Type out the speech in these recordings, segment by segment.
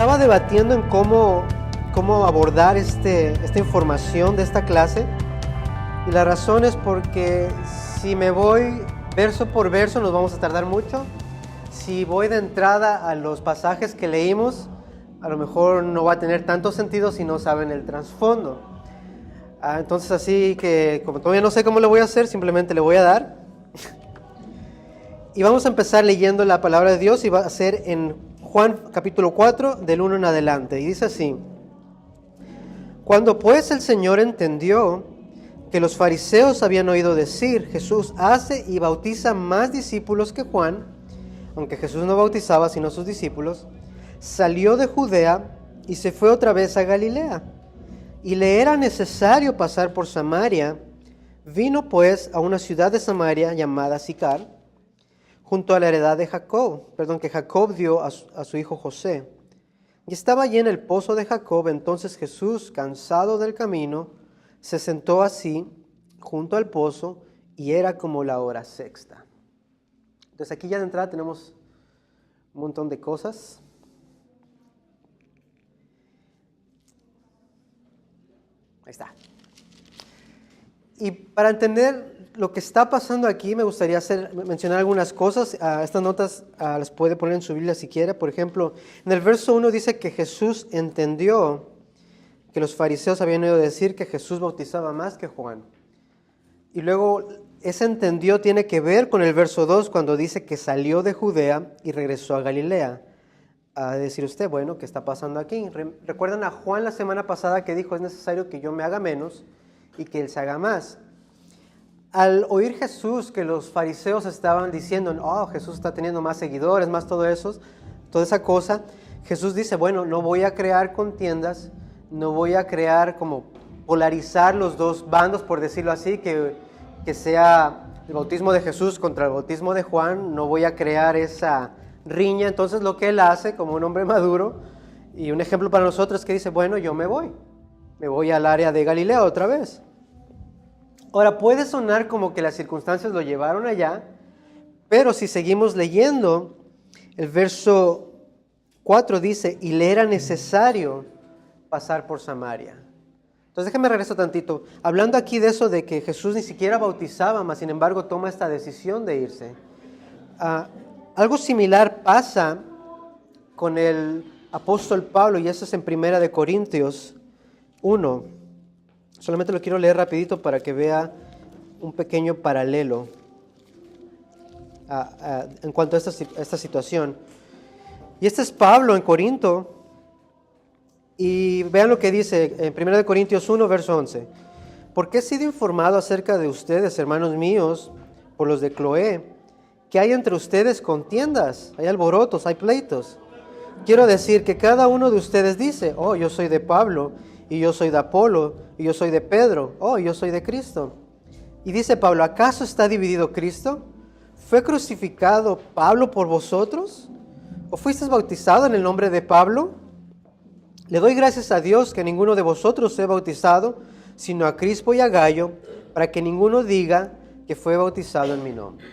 Estaba debatiendo en cómo abordar esta información de esta clase, y la razón es porque si me voy verso por verso nos vamos a tardar mucho. Si voy de entrada a los pasajes que leímos, a lo mejor no va a tener tanto sentido si no saben el trasfondo. Entonces, así que como todavía no sé cómo lo voy a hacer, simplemente le voy a dar. Y vamos a empezar leyendo la palabra de Dios, y va a ser en Juan capítulo 4 del 1 en adelante. Y dice así: Cuando pues el Señor entendió que los fariseos habían oído decir, Jesús hace y bautiza más discípulos que Juan, aunque Jesús no bautizaba sino sus discípulos, salió de Judea y se fue otra vez a Galilea. Y le era necesario pasar por Samaria. Vino pues a una ciudad de Samaria llamada Sicar, junto a la heredad de que Jacob dio a su hijo José. Y estaba allí en el pozo de Jacob. Entonces Jesús, cansado del camino, se sentó así junto al pozo, y era como la hora sexta. Entonces aquí ya de entrada tenemos un montón de cosas. Ahí está. Y para entender lo que está pasando aquí, me gustaría mencionar algunas cosas. Estas notas las puede poner en su Biblia si quiere. Por ejemplo, en el verso 1 dice que Jesús entendió que los fariseos habían oído decir que Jesús bautizaba más que Juan. Y luego ese entendió tiene que ver con el verso 2, cuando dice que salió de Judea y regresó a Galilea. A decir usted, bueno, ¿qué está pasando aquí? ¿Recuerdan a Juan la semana pasada que dijo, es necesario que yo me haga menos y que él se haga más? Al oír Jesús que los fariseos estaban diciendo, oh, Jesús está teniendo más seguidores, más todo eso, toda esa cosa, Jesús dice, bueno, no voy a crear contiendas, no voy a crear como polarizar los dos bandos, por decirlo así, que sea el bautismo de Jesús contra el bautismo de Juan, no voy a crear esa riña. Entonces lo que él hace como un hombre maduro, y un ejemplo para nosotros, es que dice, bueno, yo me voy al área de Galilea otra vez. Ahora, puede sonar como que las circunstancias lo llevaron allá, pero si seguimos leyendo, el verso 4 dice, y le era necesario pasar por Samaria. Entonces déjame regreso tantito. Hablando aquí de eso de que Jesús ni siquiera bautizaba, mas sin embargo toma esta decisión de irse. Algo similar pasa con el apóstol Pablo, y eso es en 1 Corintios 1. Solamente lo quiero leer rapidito para que vea un pequeño paralelo en cuanto a esta situación. Y este es Pablo en Corinto, y vean lo que dice en 1 Corintios 1, verso 11. Porque he sido informado acerca de ustedes, hermanos míos, por los de Cloé, que hay entre ustedes contiendas, hay alborotos, hay pleitos. Quiero decir que cada uno de ustedes dice, oh, yo soy de Pablo, y yo soy de Apolo, y yo soy de Pedro, oh, yo soy de Cristo. Y dice Pablo, ¿acaso está dividido Cristo? ¿Fue crucificado Pablo por vosotros? ¿O fuisteis bautizado en el nombre de Pablo? Le doy gracias a Dios que ninguno de vosotros sea bautizado, sino a Crispo y a Gayo, para que ninguno diga que fue bautizado en mi nombre.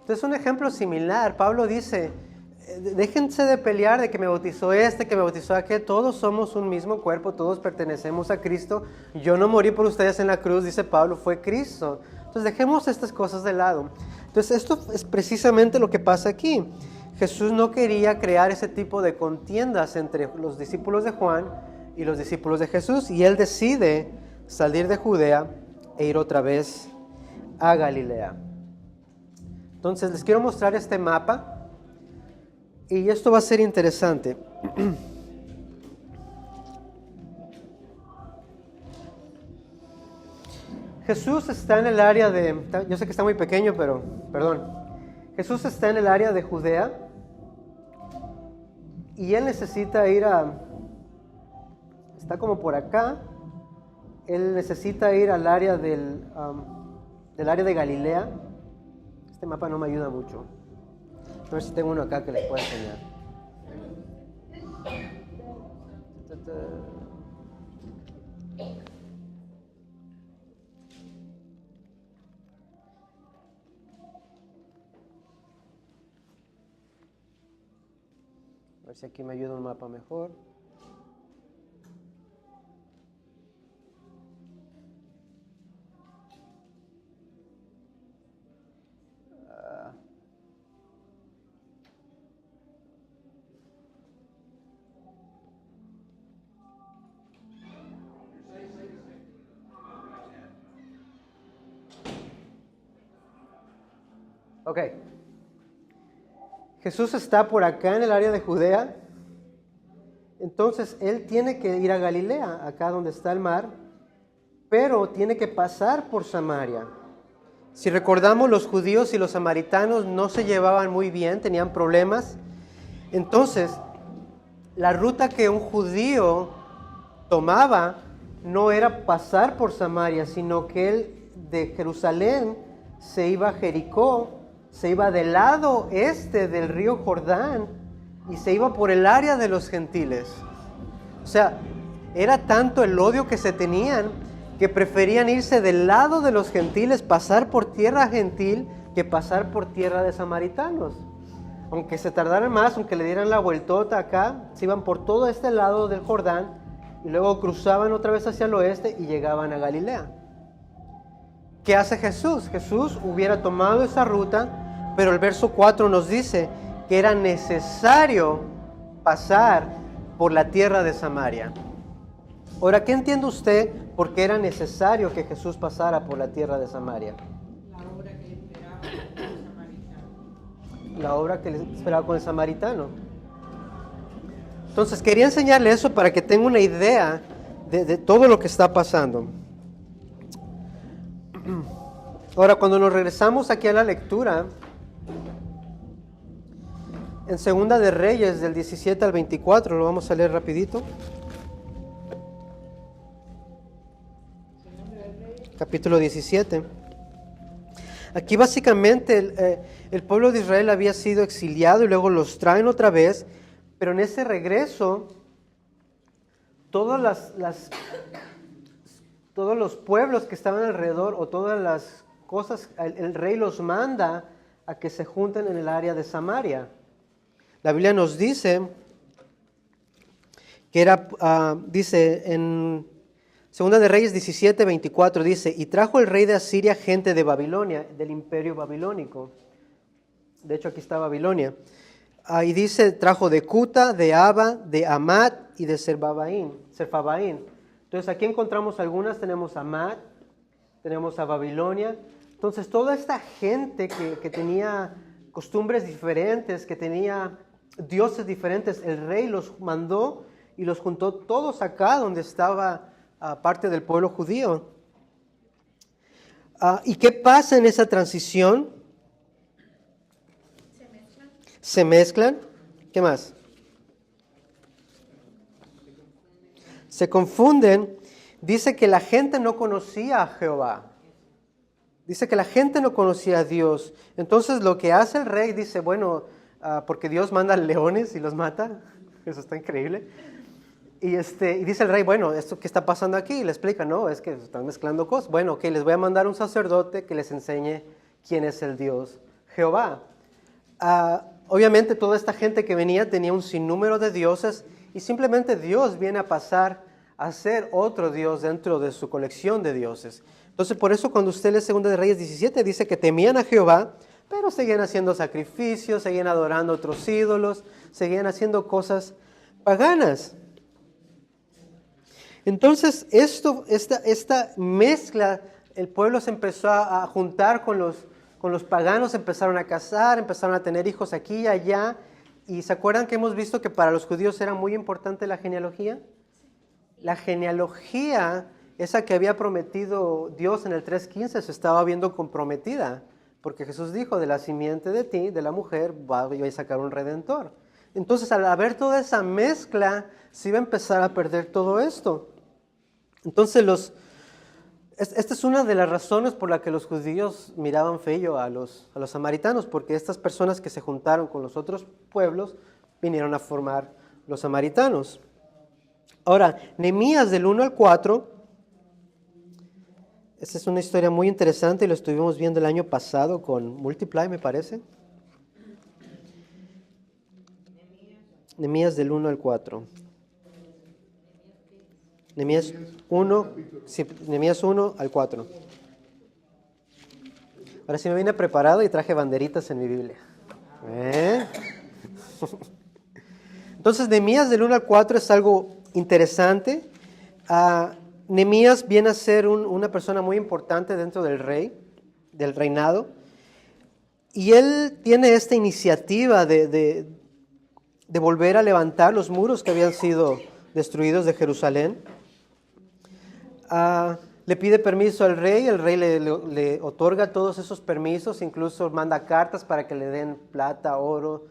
Entonces, un ejemplo similar, Pablo dice, déjense de pelear de que me bautizó que me bautizó aquel. Todos somos un mismo cuerpo, todos pertenecemos a Cristo. Yo no morí por ustedes en la cruz, dice Pablo, fue Cristo. Entonces dejemos estas cosas de lado. Entonces esto es precisamente lo que pasa aquí. Jesús no quería crear ese tipo de contiendas entre los discípulos de Juan y los discípulos de Jesús, y él decide salir de Judea e ir otra vez a Galilea. Entonces les quiero mostrar este mapa. Y esto va a ser interesante. Jesús está en el área yo sé que está muy pequeño, pero, perdón. Jesús está en el área de Judea, y él necesita ir está como por acá, él necesita ir al área del área de Galilea. Este mapa no me ayuda mucho. A ver si tengo uno acá que les pueda enseñar. A ver ver si aquí me ayuda un mapa mejor. Ok. Jesús está por acá en el área de Judea. Entonces él tiene que ir a Galilea, acá donde está el mar, pero tiene que pasar por Samaria. Si recordamos, los judíos y los samaritanos no se llevaban muy bien, tenían problemas. Entonces, la ruta que un judío tomaba no era pasar por Samaria, sino que él de Jerusalén se iba a Jericó, se iba del lado este del río Jordán y se iba por el área de los gentiles. O sea, era tanto el odio que se tenían que preferían irse del lado de los gentiles, pasar por tierra gentil, que pasar por tierra de samaritanos. Aunque se tardaran más, aunque le dieran la vueltota acá, se iban por todo este lado del Jordán y luego cruzaban otra vez hacia el oeste y llegaban a Galilea. ¿Qué hace Jesús? Jesús hubiera tomado esa ruta, pero el verso 4 nos dice que era necesario pasar por la tierra de Samaria. Ahora, ¿qué entiende usted por qué era necesario que Jesús pasara por la tierra de Samaria? La obra que le esperaba con el samaritano. La obra que le esperaba con el samaritano. Entonces, quería enseñarle eso para que tenga una idea de todo lo que está pasando. Ahora, cuando nos regresamos aquí a la lectura, en Segunda de Reyes, del 17 al 24, lo vamos a leer rapidito. Capítulo 17. Aquí básicamente el pueblo de Israel había sido exiliado y luego los traen otra vez, pero en ese regreso todos los pueblos que estaban alrededor o todas las cosas, el rey los manda a que se junten en el área de Samaria. La Biblia nos dice que era, dice en Segunda de Reyes 17, 24, dice, y trajo el rey de Asiria gente de Babilonia, del imperio babilónico. De hecho, aquí está Babilonia. Y dice, trajo de Cuta, de Aba, de Amat y de Serfabaín. Entonces, aquí encontramos algunas, tenemos a Amat, tenemos a Babilonia. Entonces, toda esta gente que tenía costumbres diferentes, que tenía dioses diferentes, el rey los mandó y los juntó todos acá donde estaba parte del pueblo judío. ¿Y qué pasa en esa transición? Se mezclan. ¿Qué más? Se confunden. Dice que la gente no conocía a Jehová. Dice que la gente no conocía a Dios. Entonces lo que hace el rey dice, bueno, porque Dios manda leones y los mata. Eso está increíble. Y dice el rey, bueno, ¿esto qué está pasando aquí? Y le explica, no, es que están mezclando cosas. Bueno, ok, les voy a mandar un sacerdote que les enseñe quién es el Dios Jehová. Obviamente toda esta gente que venía tenía un sinnúmero de dioses y simplemente Dios viene a pasar a ser otro Dios dentro de su colección de dioses. Entonces por eso cuando usted lee 2 de Reyes 17 dice que temían a Jehová, pero seguían haciendo sacrificios, seguían adorando otros ídolos, seguían haciendo cosas paganas. Entonces, esta mezcla, el pueblo se empezó a juntar con los paganos, empezaron a casar, empezaron a tener hijos aquí y allá. ¿Y se acuerdan que hemos visto que para los judíos era muy importante la genealogía? La genealogía, esa que había prometido Dios en el 3:15, se estaba viendo comprometida. Porque Jesús dijo, de la simiente de ti, de la mujer, va a sacar un redentor. Entonces, al haber toda esa mezcla, se iba a empezar a perder todo esto. Entonces, esta es una de las razones por la que los judíos miraban feo a los samaritanos, porque estas personas que se juntaron con los otros pueblos vinieron a formar los samaritanos. Ahora, Nehemías del 1 al 4, esta es una historia muy interesante y lo estuvimos viendo el año pasado con Multiply, me parece. Nehemías del 1 al 4. Nehemías 1, sí, Nehemías 1 al 4. Ahora sí me vine preparado y traje banderitas en mi Biblia. Entonces, Nehemías del 1 al 4 es algo interesante. Nehemías viene a ser una persona muy importante dentro del reinado. Y él tiene esta iniciativa de volver a levantar los muros que habían sido destruidos de Jerusalén. Le pide permiso al rey, el rey le otorga todos esos permisos, incluso manda cartas para que le den plata, oro,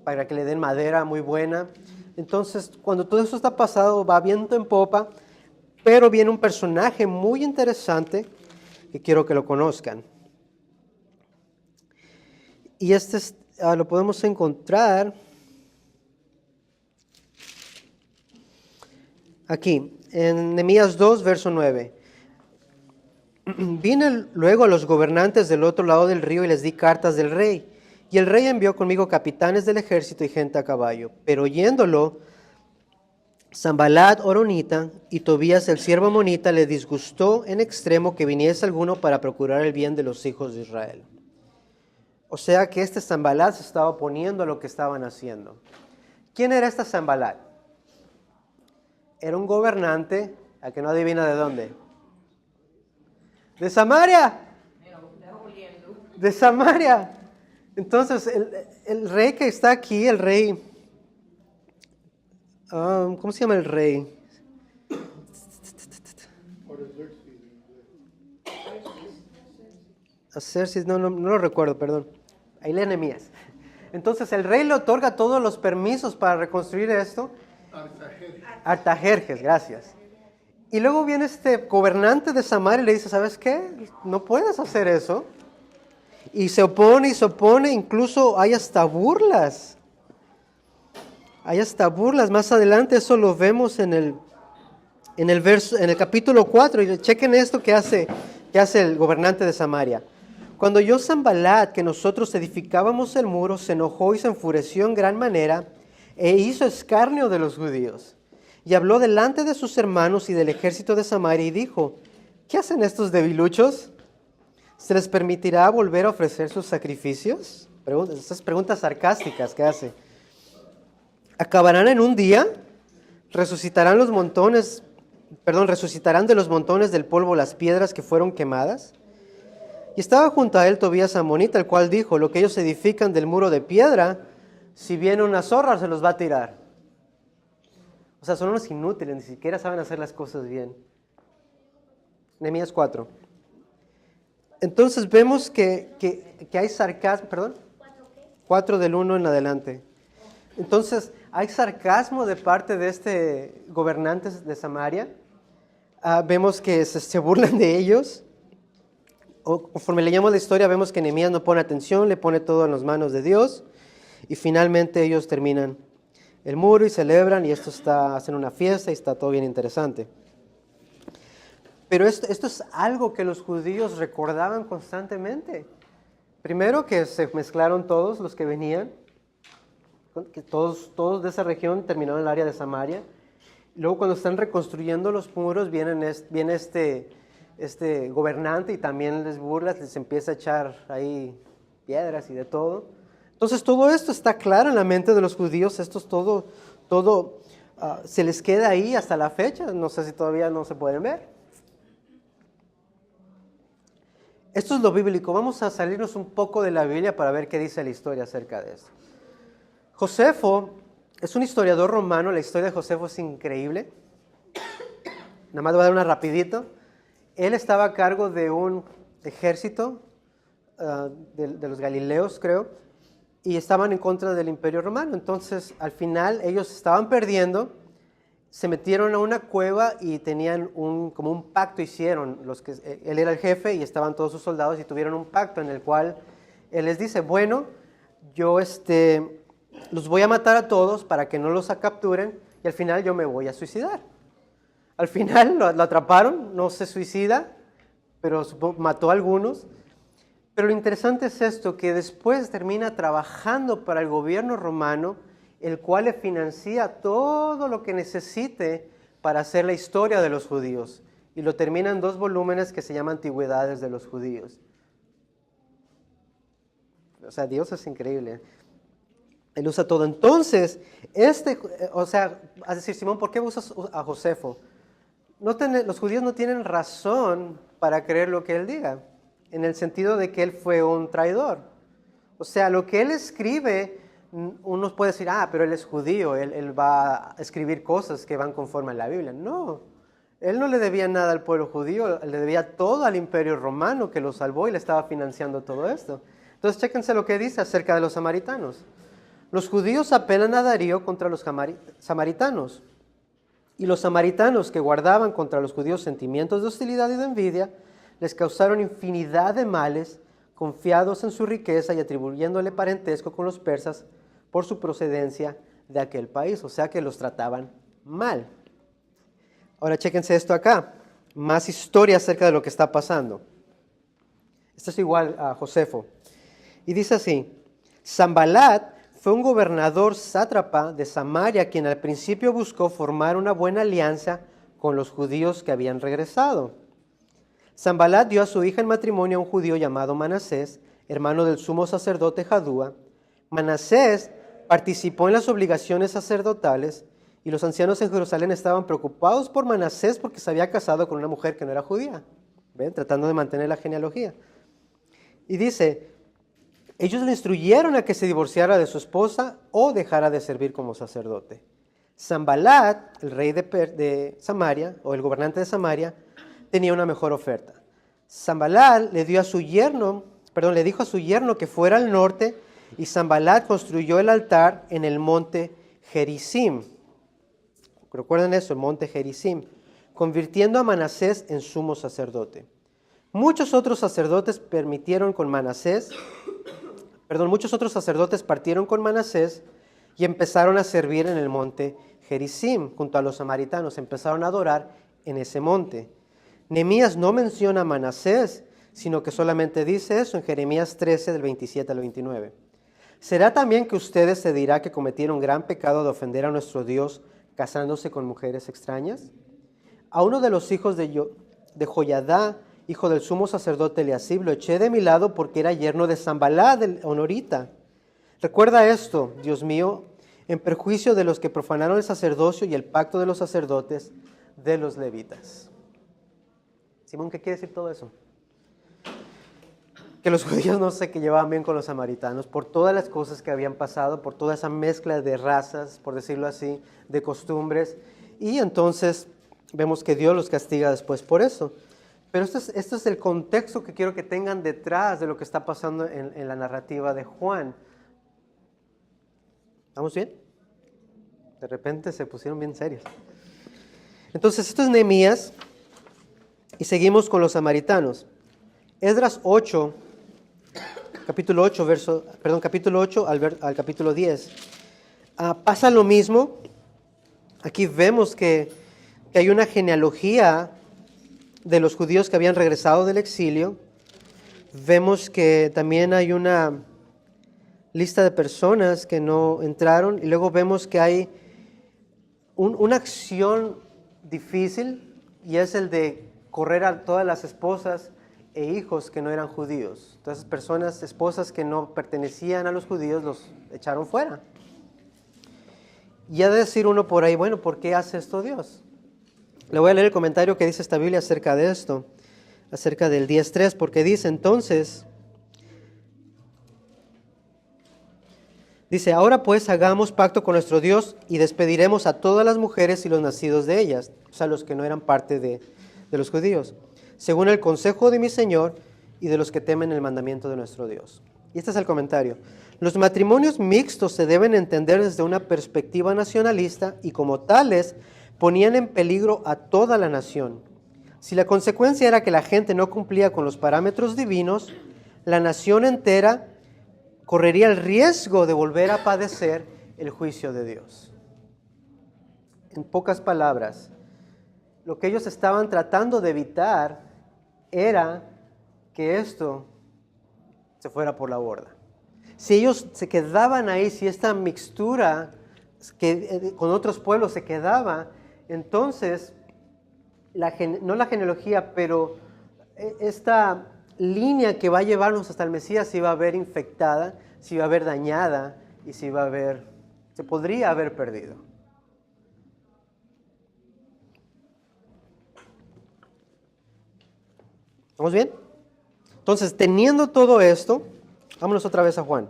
para que le den madera muy buena. Entonces, cuando todo eso está pasado, va viento en popa, pero viene un personaje muy interesante que quiero que lo conozcan. Y lo podemos encontrar aquí, en Nehemías 2, verso 9. Vine luego a los gobernantes del otro lado del río y les di cartas del rey. Y el rey envió conmigo capitanes del ejército y gente a caballo. Pero oyéndolo, Sanballat horonita y Tobías el siervo amonita le disgustó en extremo que viniese alguno para procurar el bien de los hijos de Israel. O sea que este Sanballat se estaba oponiendo a lo que estaban haciendo. ¿Quién era este Sanballat? Era un gobernante, a que no adivina de dónde. ¡De Samaria! ¡De Samaria! Entonces, el rey que está aquí, el rey... ¿cómo se llama el rey? Xerxes, no lo recuerdo, perdón. Ahí lee Nehemías. Entonces, el rey le otorga todos los permisos para reconstruir esto. Artajerjes, gracias. Y luego viene este gobernante de Samaria y le dice, ¿sabes qué? No puedes hacer eso. Y se opone, incluso hay hasta burlas. Más adelante eso lo vemos en el capítulo 4. Y chequen esto que hace el gobernante de Samaria. Cuando oyó Sanballat que nosotros edificábamos el muro, se enojó y se enfureció en gran manera e hizo escarnio de los judíos. Y habló delante de sus hermanos y del ejército de Samaria y dijo, ¿qué hacen estos debiluchos? ¿Se les permitirá volver a ofrecer sus sacrificios? Estas preguntas sarcásticas que hace. ¿Acabarán en un día? ¿Resucitarán de los montones del polvo las piedras que fueron quemadas? Y estaba junto a él Tobías amonita, el cual dijo, lo que ellos edifican del muro de piedra, si viene una zorra se los va a tirar. O sea, son unos inútiles, ni siquiera saben hacer las cosas bien. Nehemías 4. Entonces vemos que hay sarcasmo, perdón, 4 del 1 en adelante. Entonces, hay sarcasmo de parte de este gobernante de Samaria. Vemos que se burlan de ellos. Conforme leemos la historia, vemos que Nehemías no pone atención, le pone todo en las manos de Dios. Y finalmente ellos terminan el muro y celebran, y hacen una fiesta y está todo bien interesante. Pero esto es algo que los judíos recordaban constantemente. Primero que se mezclaron todos los que venían, que todos de esa región terminaron en el área de Samaria. Luego cuando están reconstruyendo los muros viene este gobernante y también les burla, les empieza a echar ahí piedras y de todo. Entonces todo esto está claro en la mente de los judíos, esto es todo se les queda ahí hasta la fecha, no sé si todavía no se pueden ver. Esto es lo bíblico, vamos a salirnos un poco de la Biblia para ver qué dice la historia acerca de esto. Josefo es un historiador romano, la historia de Josefo es increíble. Nada más voy a dar una rapidito. Él estaba a cargo de un ejército de los galileos, creo, y estaban en contra del Imperio Romano. Entonces, al final, ellos estaban perdiendo, se metieron a una cueva y tenían como un pacto hicieron. Él era el jefe y estaban todos sus soldados y tuvieron un pacto en el cual él les dice, bueno, yo los voy a matar a todos para que no los capturen y al final yo me voy a suicidar. Al final lo atraparon, no se suicida, pero mató a algunos. Pero lo interesante es esto, que después termina trabajando para el gobierno romano el cual le financia todo lo que necesite para hacer la historia de los judíos. Y lo termina en 2 volúmenes que se llaman Antigüedades de los Judíos. O sea, Dios es increíble. Él usa todo. Entonces, es decir, Simón, ¿por qué usas a Josefo? Los judíos no tienen razón para creer lo que él diga, en el sentido de que él fue un traidor. O sea, lo que él escribe, uno puede decir, pero él es judío, él va a escribir cosas que van conforme a la Biblia. No, él no le debía nada al pueblo judío, le debía todo al imperio romano que lo salvó y le estaba financiando todo esto. Entonces, chéquense lo que dice acerca de los samaritanos. Los judíos apelan a Darío contra los samaritanos. Y los samaritanos, que guardaban contra los judíos sentimientos de hostilidad y de envidia, les causaron infinidad de males, confiados en su riqueza y atribuyéndole parentesco con los persas por su procedencia de aquel país. O sea que los trataban mal. Ahora chéquense esto acá. Más historia acerca de lo que está pasando. Esto es igual a Josefo. Y dice así: Sanbalat fue un gobernador sátrapa de Samaria quien al principio buscó formar una buena alianza con los judíos que habían regresado. Sanbalat dio a su hija en matrimonio a un judío llamado Manasés, hermano del sumo sacerdote Jadúa. Manasés participó en las obligaciones sacerdotales y los ancianos en Jerusalén estaban preocupados por Manasés porque se había casado con una mujer que no era judía. ¿Ven? Tratando de mantener la genealogía. Y dice: ellos le instruyeron a que se divorciara de su esposa o dejara de servir como sacerdote. Sanbalat, el rey de Samaria, o el gobernante de Samaria, tenía una mejor oferta. Sanbalat le dijo a su yerno que fuera al norte, y Sanbalat construyó el altar en el monte Gerizim. Recuerden eso, el monte Gerizim, convirtiendo a Manasés en sumo sacerdote. Muchos otros sacerdotes partieron con Manasés y empezaron a servir en el monte Gerizim junto a los samaritanos. Empezaron a adorar en ese monte. Nehemías no menciona a Manasés, sino que solamente dice eso en Jeremías 13 del 27 al 29. ¿Será también que ustedes se dirá que cometieron gran pecado de ofender a nuestro Dios casándose con mujeres extrañas? A uno de los hijos de Joyadá, hijo del sumo sacerdote Eliasib, lo eché de mi lado porque era yerno de Sanbalat, el honorita. Recuerda esto, Dios mío, en perjuicio de los que profanaron el sacerdocio y el pacto de los sacerdotes de los levitas. Simón, ¿qué quiere decir todo eso? Que los judíos no se llevaban bien con los samaritanos por todas las cosas que habían pasado, por toda esa mezcla de razas, por decirlo así, de costumbres. Y entonces vemos que Dios los castiga después por eso. Pero esto es el contexto que quiero que tengan detrás de lo que está pasando en la narrativa de Juan. ¿Estamos bien? De repente se pusieron bien serios. Entonces, esto es Nehemías y seguimos con los samaritanos. Esdras 8, capítulo 8 al capítulo 10. Pasa lo mismo. Aquí vemos que hay una genealogía de los judíos que habían regresado del exilio. Vemos que también hay una lista de personas que no entraron, y luego vemos que hay una acción difícil, y es el de correr a todas las esposas e hijos que no eran judíos. Entonces, esposas que no pertenecían a los judíos, los echaron fuera. Y ha de decir uno por ahí, bueno, ¿por qué hace esto Dios? Le voy a leer el comentario que dice esta Biblia acerca de esto, acerca del 10.3, porque dice entonces, ahora pues hagamos pacto con nuestro Dios y despediremos a todas las mujeres y los nacidos de ellas, o sea, los que no eran parte de los judíos, según el consejo de mi Señor y de los que temen el mandamiento de nuestro Dios. Y este es el comentario. Los matrimonios mixtos se deben entender desde una perspectiva nacionalista y como tales ponían en peligro a toda la nación. Si la consecuencia era que la gente no cumplía con los parámetros divinos, la nación entera correría el riesgo de volver a padecer el juicio de Dios. En pocas palabras, lo que ellos estaban tratando de evitar era que esto se fuera por la borda. Si ellos se quedaban ahí, si esta mixtura con otros pueblos se quedaba, entonces, no la genealogía, pero esta línea que va a llevarnos hasta el Mesías se iba a ver infectada, se iba a ver dañada y se podría haber perdido. ¿Estamos bien? Entonces, teniendo todo esto, vámonos otra vez a Juan.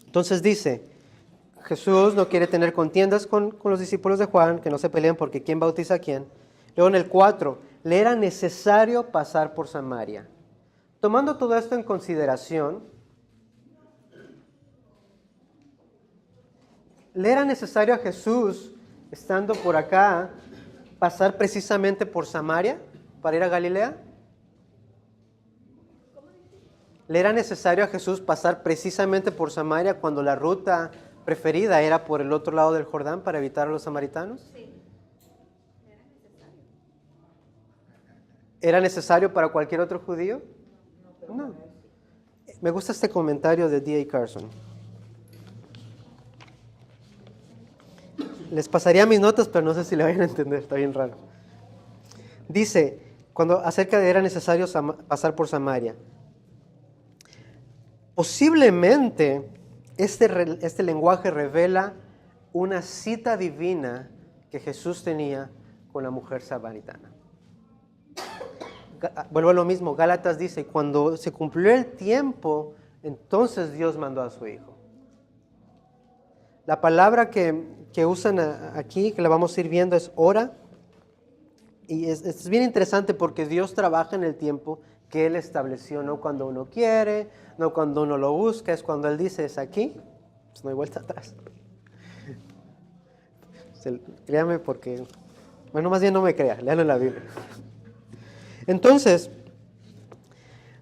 Entonces dice, Jesús no quiere tener contiendas con los discípulos de Juan, que no se peleen porque quién bautiza a quién. Luego en el 4, le era necesario pasar por Samaria. Tomando todo esto en consideración, le era necesario a Jesús, estando por acá, pasar precisamente por Samaria para ir a Galilea. ¿Le era necesario a Jesús pasar precisamente por Samaria cuando la ruta preferida era por el otro lado del Jordán para evitar a los samaritanos? Sí. ¿Era necesario para cualquier otro judío? No. Me gusta este comentario de D.A. Carson. Les pasaría mis notas, pero no sé si le vayan a entender, está bien raro. Dice, acerca de era necesario pasar por Samaria. Posiblemente este lenguaje revela una cita divina que Jesús tenía con la mujer samaritana. Vuelvo a lo mismo, Gálatas dice, cuando se cumplió el tiempo, entonces Dios mandó a su Hijo. La palabra que usan aquí, que la vamos a ir viendo, es hora. Y es bien interesante porque Dios trabaja en el tiempo que Él estableció, no cuando uno quiere, no cuando uno lo busca, es cuando Él dice es aquí, pues no hay vuelta atrás. Créame porque, bueno, más bien no me crea, léalo en la Biblia. Entonces,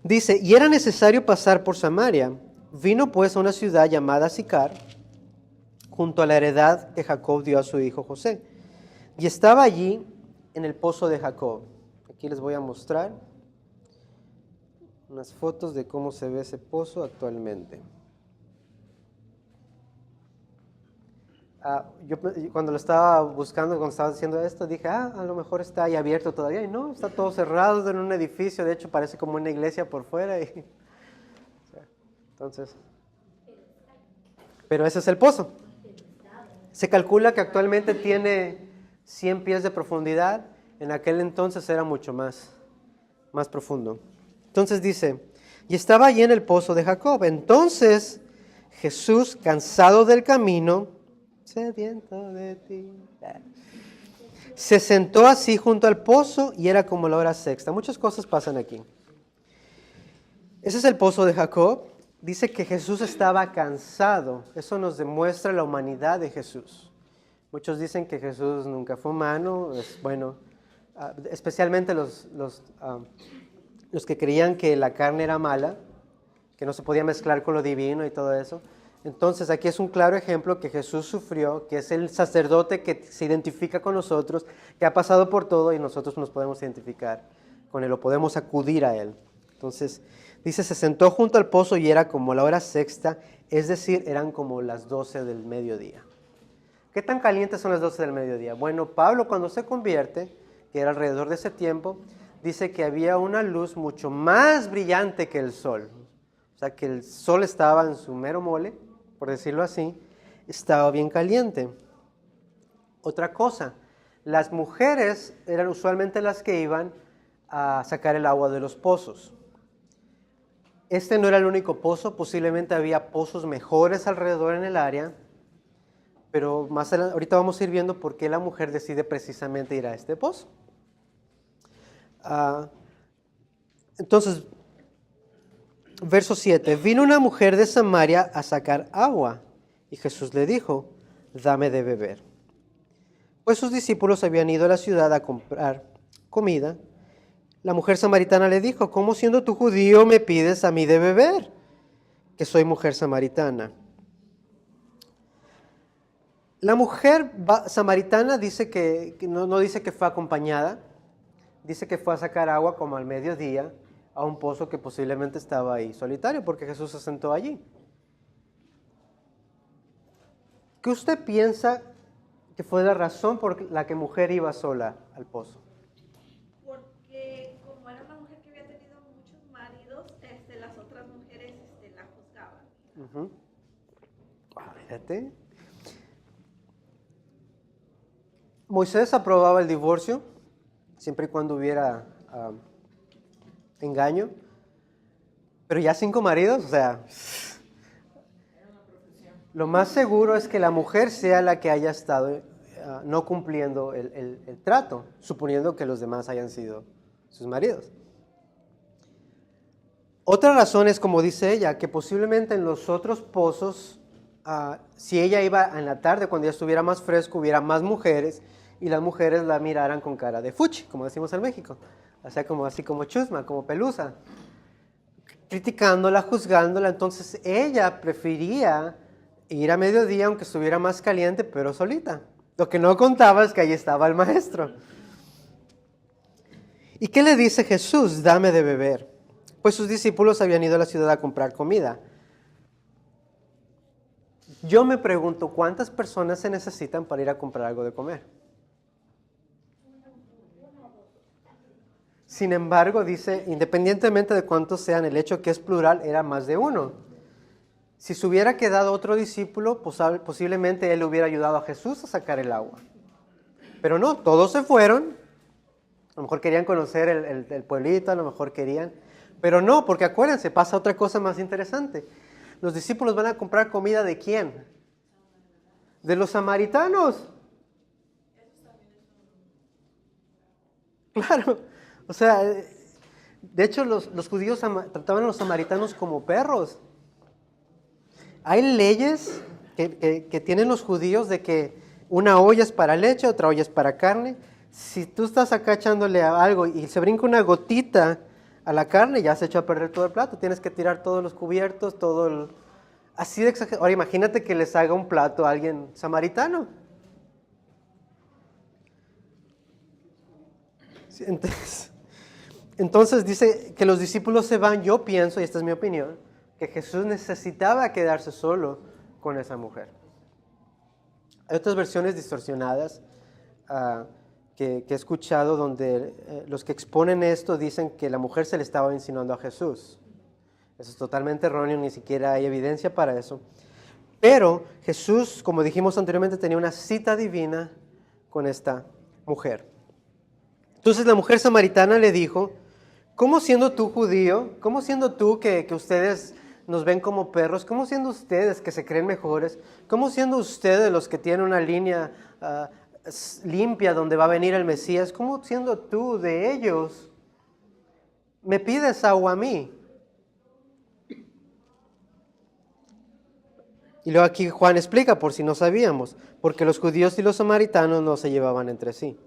dice, y era necesario pasar por Samaria. Vino pues a una ciudad llamada Sicar, junto a la heredad que Jacob dio a su hijo José. Y estaba allí en el pozo de Jacob. Aquí les voy a mostrar unas fotos de cómo se ve ese pozo actualmente. Yo cuando lo estaba buscando, cuando estaba haciendo esto, dije, a lo mejor está ahí abierto todavía. Y no, está todo cerrado en un edificio. De hecho, parece como una iglesia por fuera. Entonces, pero ese es el pozo. Se calcula que actualmente tiene 100 pies de profundidad. En aquel entonces era mucho más profundo. Entonces dice, y estaba allí en el pozo de Jacob. Entonces Jesús, cansado del camino, sediento de ti, se sentó así junto al pozo y era como la hora sexta. Muchas cosas pasan aquí. Ese es el pozo de Jacob. Dice que Jesús estaba cansado. Eso nos demuestra la humanidad de Jesús. Muchos dicen que Jesús nunca fue humano. Especialmente los que creían que la carne era mala, que no se podía mezclar con lo divino y todo eso. Entonces aquí es un claro ejemplo que Jesús sufrió, que es el sacerdote que se identifica con nosotros, que ha pasado por todo y nosotros nos podemos identificar con él o podemos acudir a él. Entonces dice, se sentó junto al pozo y era como la hora sexta, es decir, eran como las 12 del mediodía. ¿Qué tan calientes son las 12 del mediodía? Bueno, Pablo cuando se convierte, que era alrededor de ese tiempo, dice que había una luz mucho más brillante que el sol. O sea, que el sol estaba en su mero mole, por decirlo así, estaba bien caliente. Otra cosa, las mujeres eran usualmente las que iban a sacar el agua de los pozos. Este no era el único pozo, posiblemente había pozos mejores alrededor en el área, pero más adelante, ahorita vamos a ir viendo por qué la mujer decide precisamente ir a este pozo. Entonces, verso 7, vino una mujer de Samaria a sacar agua y Jesús le dijo, dame de beber. Pues sus discípulos habían ido a la ciudad a comprar comida. La mujer samaritana le dijo, ¿cómo siendo tú judío me pides a mí de beber? Que soy mujer samaritana. La mujer samaritana dice que no dice que fue acompañada, dice que fue a sacar agua como al mediodía a un pozo que posiblemente estaba ahí solitario, porque Jesús se sentó allí. ¿Qué usted piensa que fue la razón por la que mujer iba sola al pozo? Porque como era una mujer que había tenido muchos maridos, las otras mujeres la juzgaban. Fíjate. Moisés aprobaba el divorcio siempre y cuando hubiera engaño, pero ya 5 maridos, o sea, lo más seguro es que la mujer sea la que haya estado no cumpliendo el trato, suponiendo que los demás hayan sido sus maridos. Otra razón es, como dice ella, que posiblemente en los otros pozos, si ella iba en la tarde, cuando ya estuviera más fresco, hubiera más mujeres y las mujeres la miraran con cara de fuchi, como decimos en México. O sea, así como chusma, como pelusa, criticándola, juzgándola. Entonces ella prefería ir a mediodía, aunque estuviera más caliente, pero solita. Lo que no contaba es que ahí estaba el maestro. ¿Y qué le dice Jesús? Dame de beber. Pues sus discípulos habían ido a la ciudad a comprar comida. Yo me pregunto, ¿cuántas personas se necesitan para ir a comprar algo de comer? Sin embargo, dice, independientemente de cuántos sean, el hecho que es plural era más de uno. Si se hubiera quedado otro discípulo, posiblemente él le hubiera ayudado a Jesús a sacar el agua. Pero no, todos se fueron. A lo mejor querían conocer el pueblito, a lo mejor querían. Pero no, porque acuérdense, pasa otra cosa más interesante. Los discípulos van a comprar comida ¿de quién? De los samaritanos. Claro. O sea, de hecho los judíos trataban a los samaritanos como perros. Hay leyes que tienen los judíos de que una olla es para leche, otra olla es para carne. Si tú estás acá echándole algo y se brinca una gotita a la carne, ya se echó a perder todo el plato. Tienes que tirar todos los cubiertos, así de exagerado. Ahora imagínate que les haga un plato a alguien samaritano. Entonces dice que los discípulos se van. Yo pienso, y esta es mi opinión, que Jesús necesitaba quedarse solo con esa mujer. Hay otras versiones distorsionadas que he escuchado donde los que exponen esto dicen que la mujer se le estaba insinuando a Jesús. Eso es totalmente erróneo, ni siquiera hay evidencia para eso. Pero Jesús, como dijimos anteriormente, tenía una cita divina con esta mujer. Entonces la mujer samaritana le dijo, ¿cómo siendo tú judío? ¿Cómo siendo tú que ustedes nos ven como perros? ¿Cómo siendo ustedes que se creen mejores? ¿Cómo siendo ustedes los que tienen una línea limpia donde va a venir el Mesías? ¿Cómo siendo tú de ellos me pides agua a mí? Y luego aquí Juan explica, por si no sabíamos, porque los judíos y los samaritanos no se llevaban entre sí.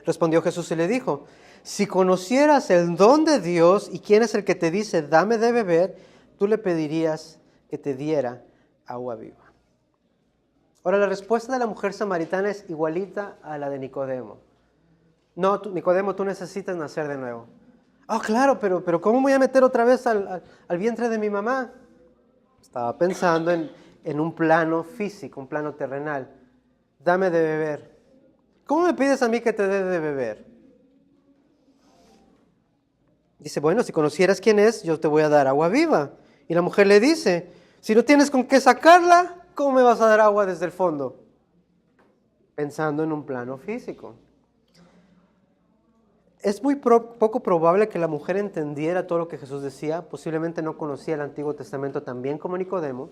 Respondió Jesús y le dijo, si conocieras el don de Dios y quién es el que te dice, dame de beber, tú le pedirías que te diera agua viva. Ahora, la respuesta de la mujer samaritana es igualita a la de Nicodemo. No, Nicodemo, tú necesitas nacer de nuevo. Oh, claro, pero ¿cómo me voy a meter otra vez al vientre de mi mamá? Estaba pensando en un plano físico, un plano terrenal. Dame de beber. ¿Cómo me pides a mí que te dé de beber? Dice, bueno, si conocieras quién es, yo te voy a dar agua viva. Y la mujer le dice, si no tienes con qué sacarla, ¿cómo me vas a dar agua desde el fondo? Pensando en un plano físico. Es muy poco probable que la mujer entendiera todo lo que Jesús decía. Posiblemente no conocía el Antiguo Testamento tan bien como Nicodemo.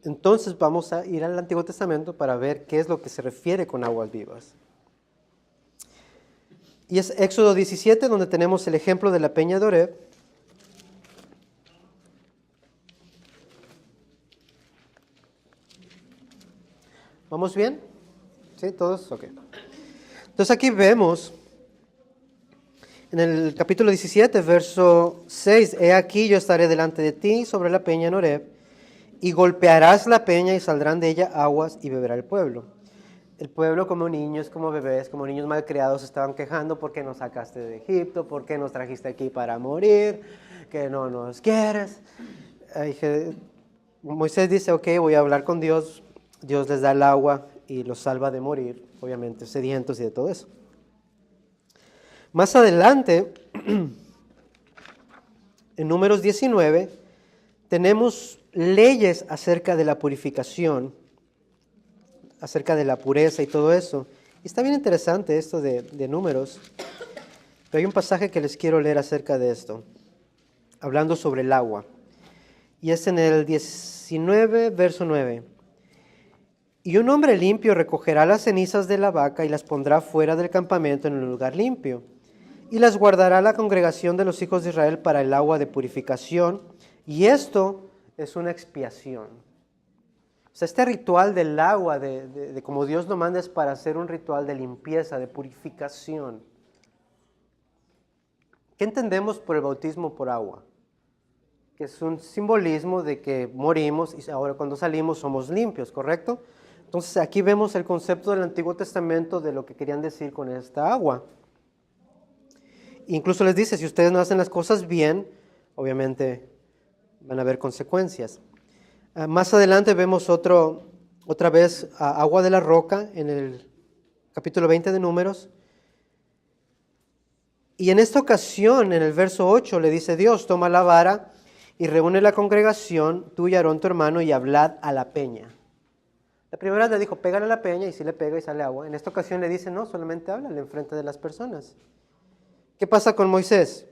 Entonces vamos a ir al Antiguo Testamento para ver qué es lo que se refiere con aguas vivas. Y es Éxodo 17, donde tenemos el ejemplo de la peña de Oreb. ¿Vamos bien? ¿Sí? ¿Todos? Ok. Entonces aquí vemos, en el capítulo 17, verso 6, he aquí yo estaré delante de ti sobre la peña en Oreb, y golpearás la peña y saldrán de ella aguas y beberá el pueblo. el pueblo como niños, como bebés, como niños malcriados estaban quejando: ¿por qué nos sacaste de Egipto? ¿Por qué nos trajiste aquí para morir? ¿Que no nos quieres? Moisés dice: ok, voy a hablar con Dios. Dios les da el agua y los salva de morir, obviamente sedientos y de todo eso. Más adelante, en Números 19, tenemos leyes acerca de la purificación, acerca de la pureza y todo eso. Y está bien interesante esto de Números. Pero hay un pasaje que les quiero leer acerca de esto, hablando sobre el agua. Y es en el 19, verso 9. Y un hombre limpio recogerá las cenizas de la vaca y las pondrá fuera del campamento en un lugar limpio, y las guardará la congregación de los hijos de Israel para el agua de purificación, y esto es una expiación. O sea, este ritual del agua, de como Dios lo manda, es para hacer un ritual de limpieza, de purificación. ¿Qué entendemos por el bautismo por agua? Que es un simbolismo de que morimos y ahora cuando salimos somos limpios, ¿correcto? Entonces aquí vemos el concepto del Antiguo Testamento de lo que querían decir con esta agua. Incluso les dice: si ustedes no hacen las cosas bien, obviamente van a haber consecuencias. Más adelante vemos otra vez agua de la roca en el capítulo 20 de Números. Y en esta ocasión, en el verso 8, le dice Dios: toma la vara y reúne la congregación, tú y Aarón tu hermano, y hablad a la peña. La primera vez le dijo: pégale a la peña, y si le pega y sale agua. En esta ocasión le dice: no, solamente háblale enfrente de las personas. ¿Qué pasa con Moisés?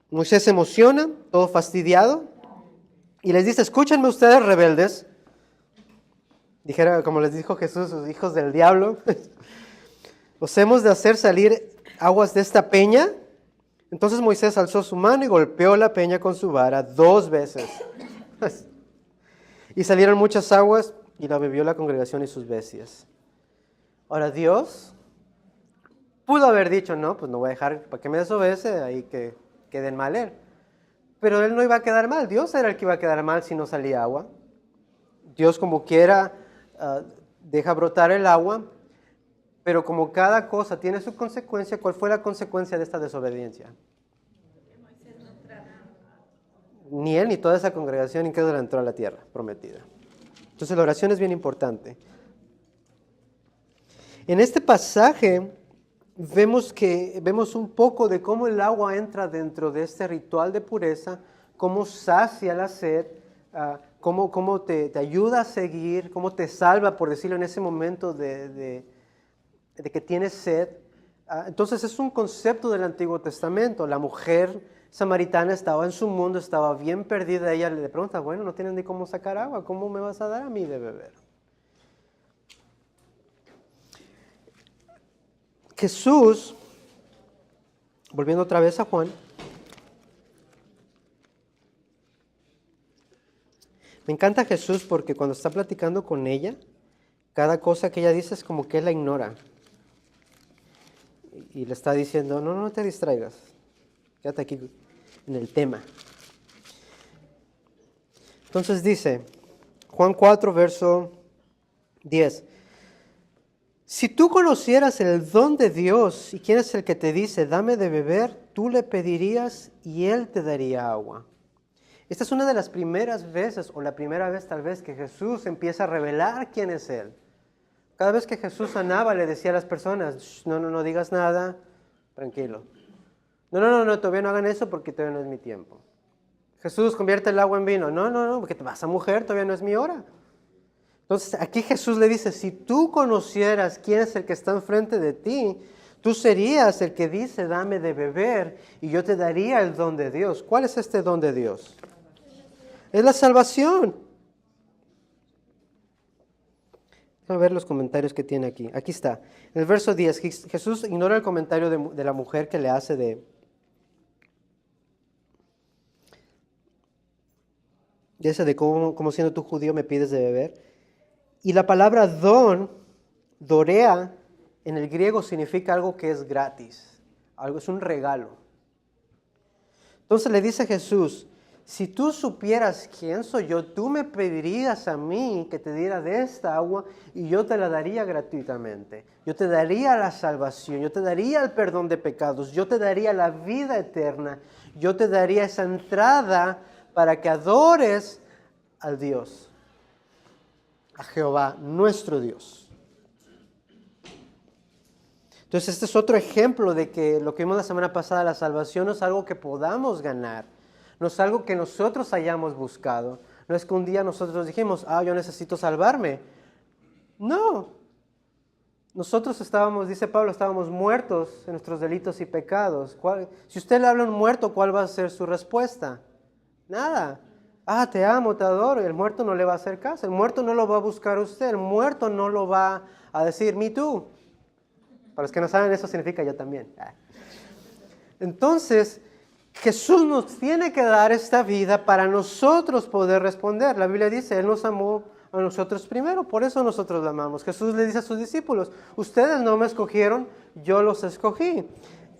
Moisés se emociona, todo fastidiado, y les dice: escúchenme ustedes, rebeldes. Dijera, como les dijo Jesús, sus hijos del diablo. Os hemos de hacer salir aguas de esta peña. Entonces Moisés alzó su mano y golpeó la peña con su vara 2 veces. Y salieron muchas aguas y la bebió la congregación y sus bestias. Ahora Dios pudo haber dicho: no, pues no voy a dejar para que me desobedece, ahí que queden mal él. Pero él no iba a quedar mal, Dios era el que iba a quedar mal si no salía agua. Dios como quiera deja brotar el agua, pero como cada cosa tiene su consecuencia, ¿cuál fue la consecuencia de esta desobediencia? Ni él ni toda esa congregación incrédula entró a la tierra prometida. Entonces la oración es bien importante. En este pasaje vemos un poco de cómo el agua entra dentro de este ritual de pureza, cómo sacia la sed, cómo te ayuda a seguir, cómo te salva, por decirlo, en ese momento de que tienes sed. Entonces es un concepto del Antiguo Testamento. La mujer samaritana estaba en su mundo, estaba bien perdida. Ella le pregunta: bueno, no tienes ni cómo sacar agua, ¿cómo me vas a dar a mí de beber? Jesús, volviendo otra vez a Juan, me encanta Jesús porque cuando está platicando con ella, cada cosa que ella dice es como que él la ignora. Y le está diciendo: no te distraigas, quédate aquí en el tema. Entonces dice, Juan 4, verso 10. Si tú conocieras el don de Dios y quién es el que te dice: dame de beber, tú le pedirías y él te daría agua. Esta es una de las primeras veces, o la primera vez tal vez, que Jesús empieza a revelar quién es él. Cada vez que Jesús sanaba, le decía a las personas: no digas nada, tranquilo. No, todavía no hagan eso porque todavía no es mi tiempo. Jesús, convierte el agua en vino. No, porque te vas a mujer, todavía no es mi hora. Entonces aquí Jesús le dice: si tú conocieras quién es el que está enfrente de ti, tú serías el que dice: dame de beber y yo te daría el don de Dios. ¿Cuál es este don de Dios? Es la salvación. Vamos a ver los comentarios que tiene aquí. Aquí está. En el verso 10, Jesús ignora el comentario de la mujer que le hace de cómo siendo tú judío me pides de beber. Y la palabra don, dorea, en el griego significa algo que es gratis. Algo es un regalo. Entonces le dice Jesús: si tú supieras quién soy yo, tú me pedirías a mí que te diera de esta agua y yo te la daría gratuitamente. Yo te daría la salvación, yo te daría el perdón de pecados, yo te daría la vida eterna, yo te daría esa entrada para que adores al Dios, a Jehová, nuestro Dios. Entonces este es otro ejemplo de que lo que vimos la semana pasada, la salvación no es algo que podamos ganar, no es algo que nosotros hayamos buscado, no es que un día nosotros dijimos, yo necesito salvarme. No, nosotros estábamos, dice Pablo, estábamos muertos en nuestros delitos y pecados. Si usted le habla a un muerto, ¿cuál va a ser su respuesta? Nada. Te amo, te adoro. Y el muerto no le va a hacer caso. El muerto no lo va a buscar a usted. El muerto no lo va a decir, me too. Para los que no saben, eso significa yo también. Entonces, Jesús nos tiene que dar esta vida para nosotros poder responder. La Biblia dice, Él nos amó a nosotros primero, por eso nosotros lo amamos. Jesús le dice a sus discípulos, ustedes no me escogieron, yo los escogí.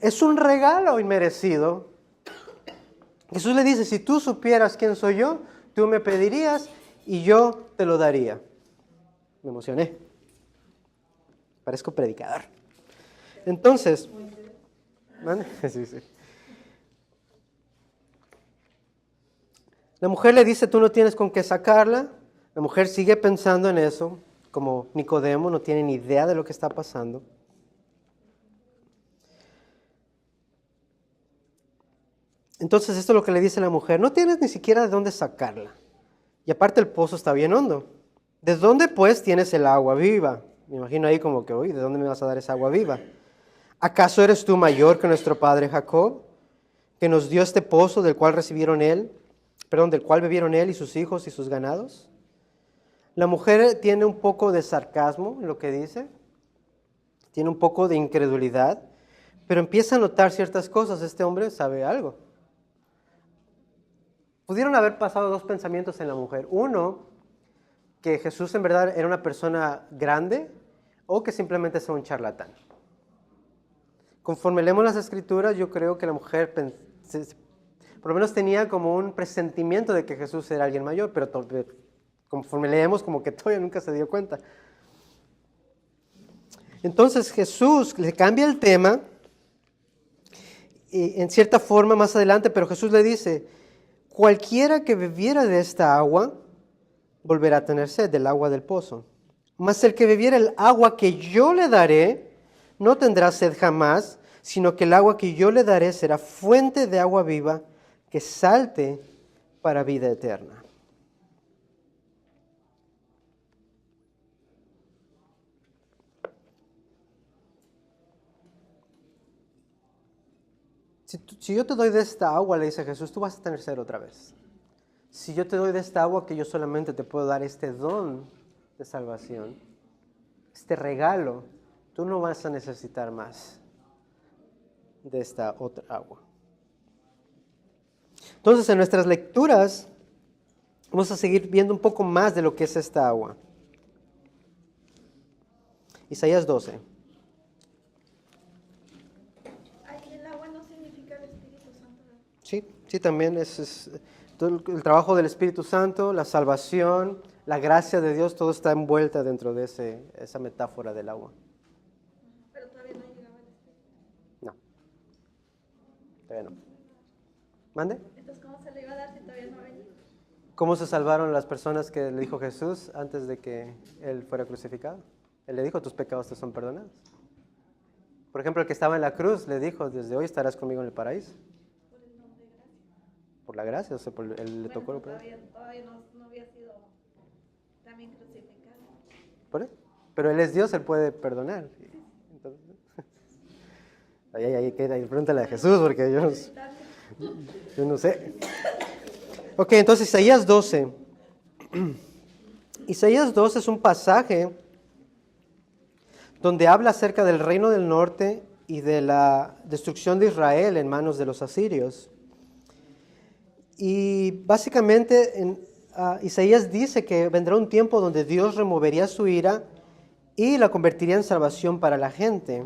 Es un regalo inmerecido. Jesús le dice, si tú supieras quién soy yo, tú me pedirías y yo te lo daría. Me emocioné. Parezco predicador. Entonces, sí. La mujer le dice, tú no tienes con qué sacarla. La mujer sigue pensando en eso, como Nicodemo, no tiene ni idea de lo que está pasando. Entonces esto es lo que le dice la mujer, no tienes ni siquiera de dónde sacarla. Y aparte el pozo está bien hondo. ¿De dónde pues tienes el agua viva? Me imagino ahí como que, ¿de dónde me vas a dar esa agua viva? ¿Acaso eres tú mayor que nuestro padre Jacob, que nos dio este pozo del cual bebieron él y sus hijos y sus ganados? La mujer tiene un poco de sarcasmo en lo que dice, tiene un poco de incredulidad, pero empieza a notar ciertas cosas. Este hombre sabe algo. Pudieron haber pasado dos pensamientos en la mujer. Uno, que Jesús en verdad era una persona grande o que simplemente es un charlatán. Conforme leemos las Escrituras, yo creo que la mujer por lo menos tenía como un presentimiento de que Jesús era alguien mayor, pero conforme leemos como que todavía nunca se dio cuenta. Entonces Jesús le cambia el tema y en cierta forma más adelante, pero Jesús le dice, cualquiera que bebiera de esta agua volverá a tener sed del agua del pozo. Mas el que bebiera el agua que yo le daré no tendrá sed jamás, sino que el agua que yo le daré será fuente de agua viva que salte para vida eterna. Si yo te doy de esta agua, le dice Jesús, tú vas a tener sed otra vez. Si yo te doy de esta agua, que yo solamente te puedo dar este don de salvación, este regalo, tú no vas a necesitar más de esta otra agua. Entonces, en nuestras lecturas, vamos a seguir viendo un poco más de lo que es esta agua. Isaías 12. El agua no significa el Espíritu Santo, ¿verdad? Sí, también es todo el trabajo del Espíritu Santo, la salvación, la gracia de Dios, todo está envuelta dentro de esa metáfora del agua. Pero todavía no llegaba el Espíritu. No, todavía no. ¿Mande? Entonces, ¿cómo se le iba a dar si todavía no venía? ¿Cómo se salvaron las personas que le dijo Jesús antes de que Él fuera crucificado? Él le dijo, tus pecados te son perdonados. Por ejemplo, el que estaba en la cruz le dijo, desde hoy estarás conmigo en el paraíso. Por el nombre de gracia. Por la gracia, o sea, Él le tocó. Todavía no había sido también crucificado. ¿Por él? Pero Él es Dios, Él puede perdonar. Entonces, pregúntale a Jesús, porque yo no sé. Ok, entonces Isaías 12. Isaías 12 es un pasaje donde habla acerca del reino del norte y de la destrucción de Israel en manos de los asirios. Y básicamente Isaías dice que vendrá un tiempo donde Dios removería su ira y la convertiría en salvación para la gente.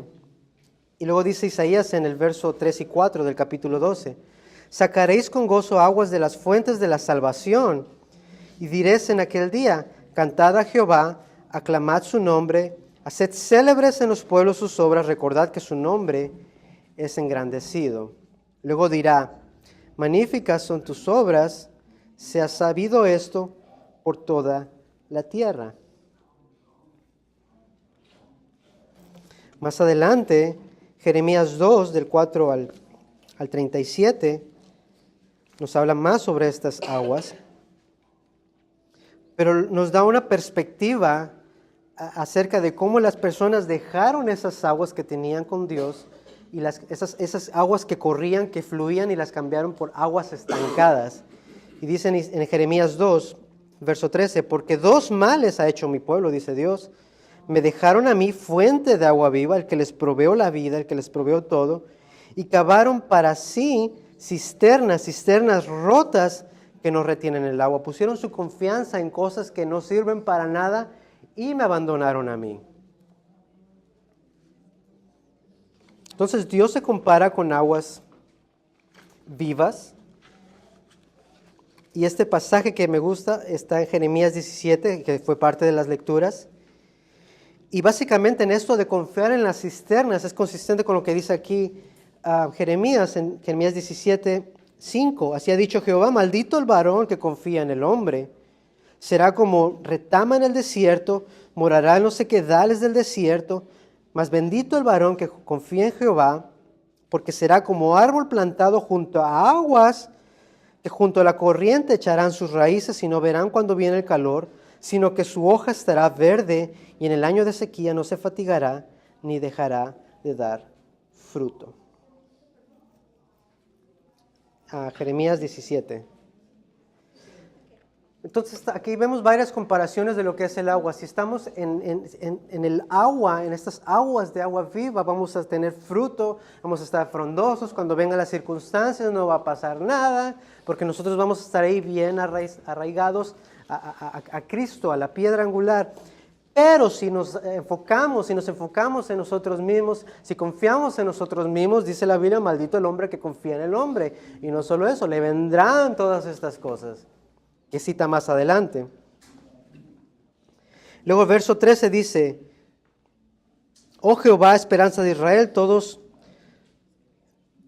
Y luego dice Isaías en el verso 3 y 4 del capítulo 12, Sacaréis con gozo aguas de las fuentes de la salvación. Y diréis en aquel día, cantad a Jehová, aclamad su nombre, haced célebres en los pueblos sus obras, recordad que su nombre es engrandecido. Luego dirá, magníficas son tus obras, se ha sabido esto por toda la tierra. Más adelante, Jeremías 2, del 4 al 37, nos habla más sobre estas aguas, pero nos da una perspectiva acerca de cómo las personas dejaron esas aguas que tenían con Dios y esas aguas que corrían, que fluían y las cambiaron por aguas estancadas. Y dicen en Jeremías 2, verso 13, porque dos males ha hecho mi pueblo, dice Dios. Me dejaron a mí fuente de agua viva, el que les proveó la vida, el que les proveó todo, y cavaron para sí cisternas rotas que no retienen el agua. Pusieron su confianza en cosas que no sirven para nada y me abandonaron a mí. Entonces Dios se compara con aguas vivas. Y este pasaje que me gusta está en Jeremías 17, que fue parte de las lecturas. Y básicamente en esto de confiar en las cisternas es consistente con lo que dice aquí Jeremías, en Jeremías 17, 5. Así ha dicho Jehová, maldito el varón que confía en el hombre. Será como retama en el desierto, morará en los sequedales del desierto. Mas bendito el varón que confía en Jehová, porque será como árbol plantado junto a aguas, que junto a la corriente echarán sus raíces y no verán cuando viene el calor, sino que su hoja estará verde y en el año de sequía no se fatigará ni dejará de dar fruto. Jeremías 17. Entonces aquí vemos varias comparaciones de lo que es el agua. Si estamos en el agua, en estas aguas de agua viva, vamos a tener fruto, vamos a estar frondosos, cuando vengan las circunstancias no va a pasar nada, porque nosotros vamos a estar ahí bien arraigados a Cristo, a la piedra angular. Pero si nos enfocamos en nosotros mismos, si confiamos en nosotros mismos, dice la Biblia, maldito el hombre que confía en el hombre. Y no solo eso, le vendrán todas estas cosas, que cita más adelante. Luego el verso 13 dice, oh Jehová, esperanza de Israel, todos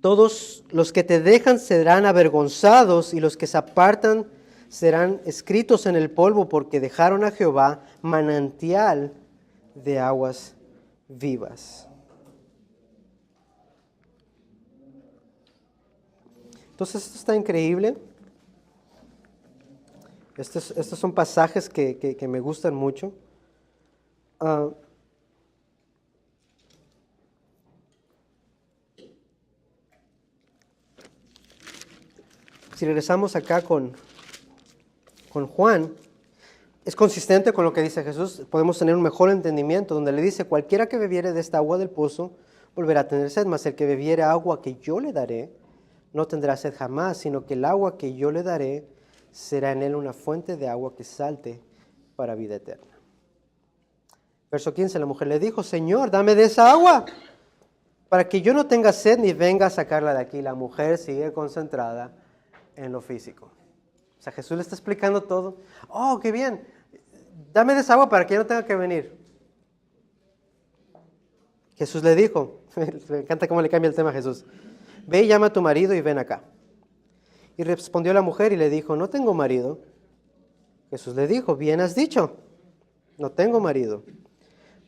los que te dejan serán avergonzados y los que se apartan serán escritos en el polvo porque dejaron a Jehová manantial de aguas vivas. Entonces esto está increíble. Estos son pasajes que me gustan mucho. Si regresamos acá con Juan, es consistente con lo que dice Jesús. Podemos tener un mejor entendimiento donde le dice, cualquiera que bebiere de esta agua del pozo volverá a tener sed, mas el que bebiere agua que yo le daré no tendrá sed jamás, sino que el agua que yo le daré será en él una fuente de agua que salte para vida eterna. Verso 15, la mujer le dijo, Señor, dame de esa agua, para que yo no tenga sed ni venga a sacarla de aquí. La mujer sigue concentrada en lo físico. O sea, Jesús le está explicando todo. Oh, qué bien, dame de esa agua para que yo no tenga que venir. Jesús le dijo, me encanta cómo le cambia el tema a Jesús, ve y llama a tu marido y ven acá. Y respondió la mujer y le dijo, no tengo marido. Jesús le dijo, bien has dicho, no tengo marido.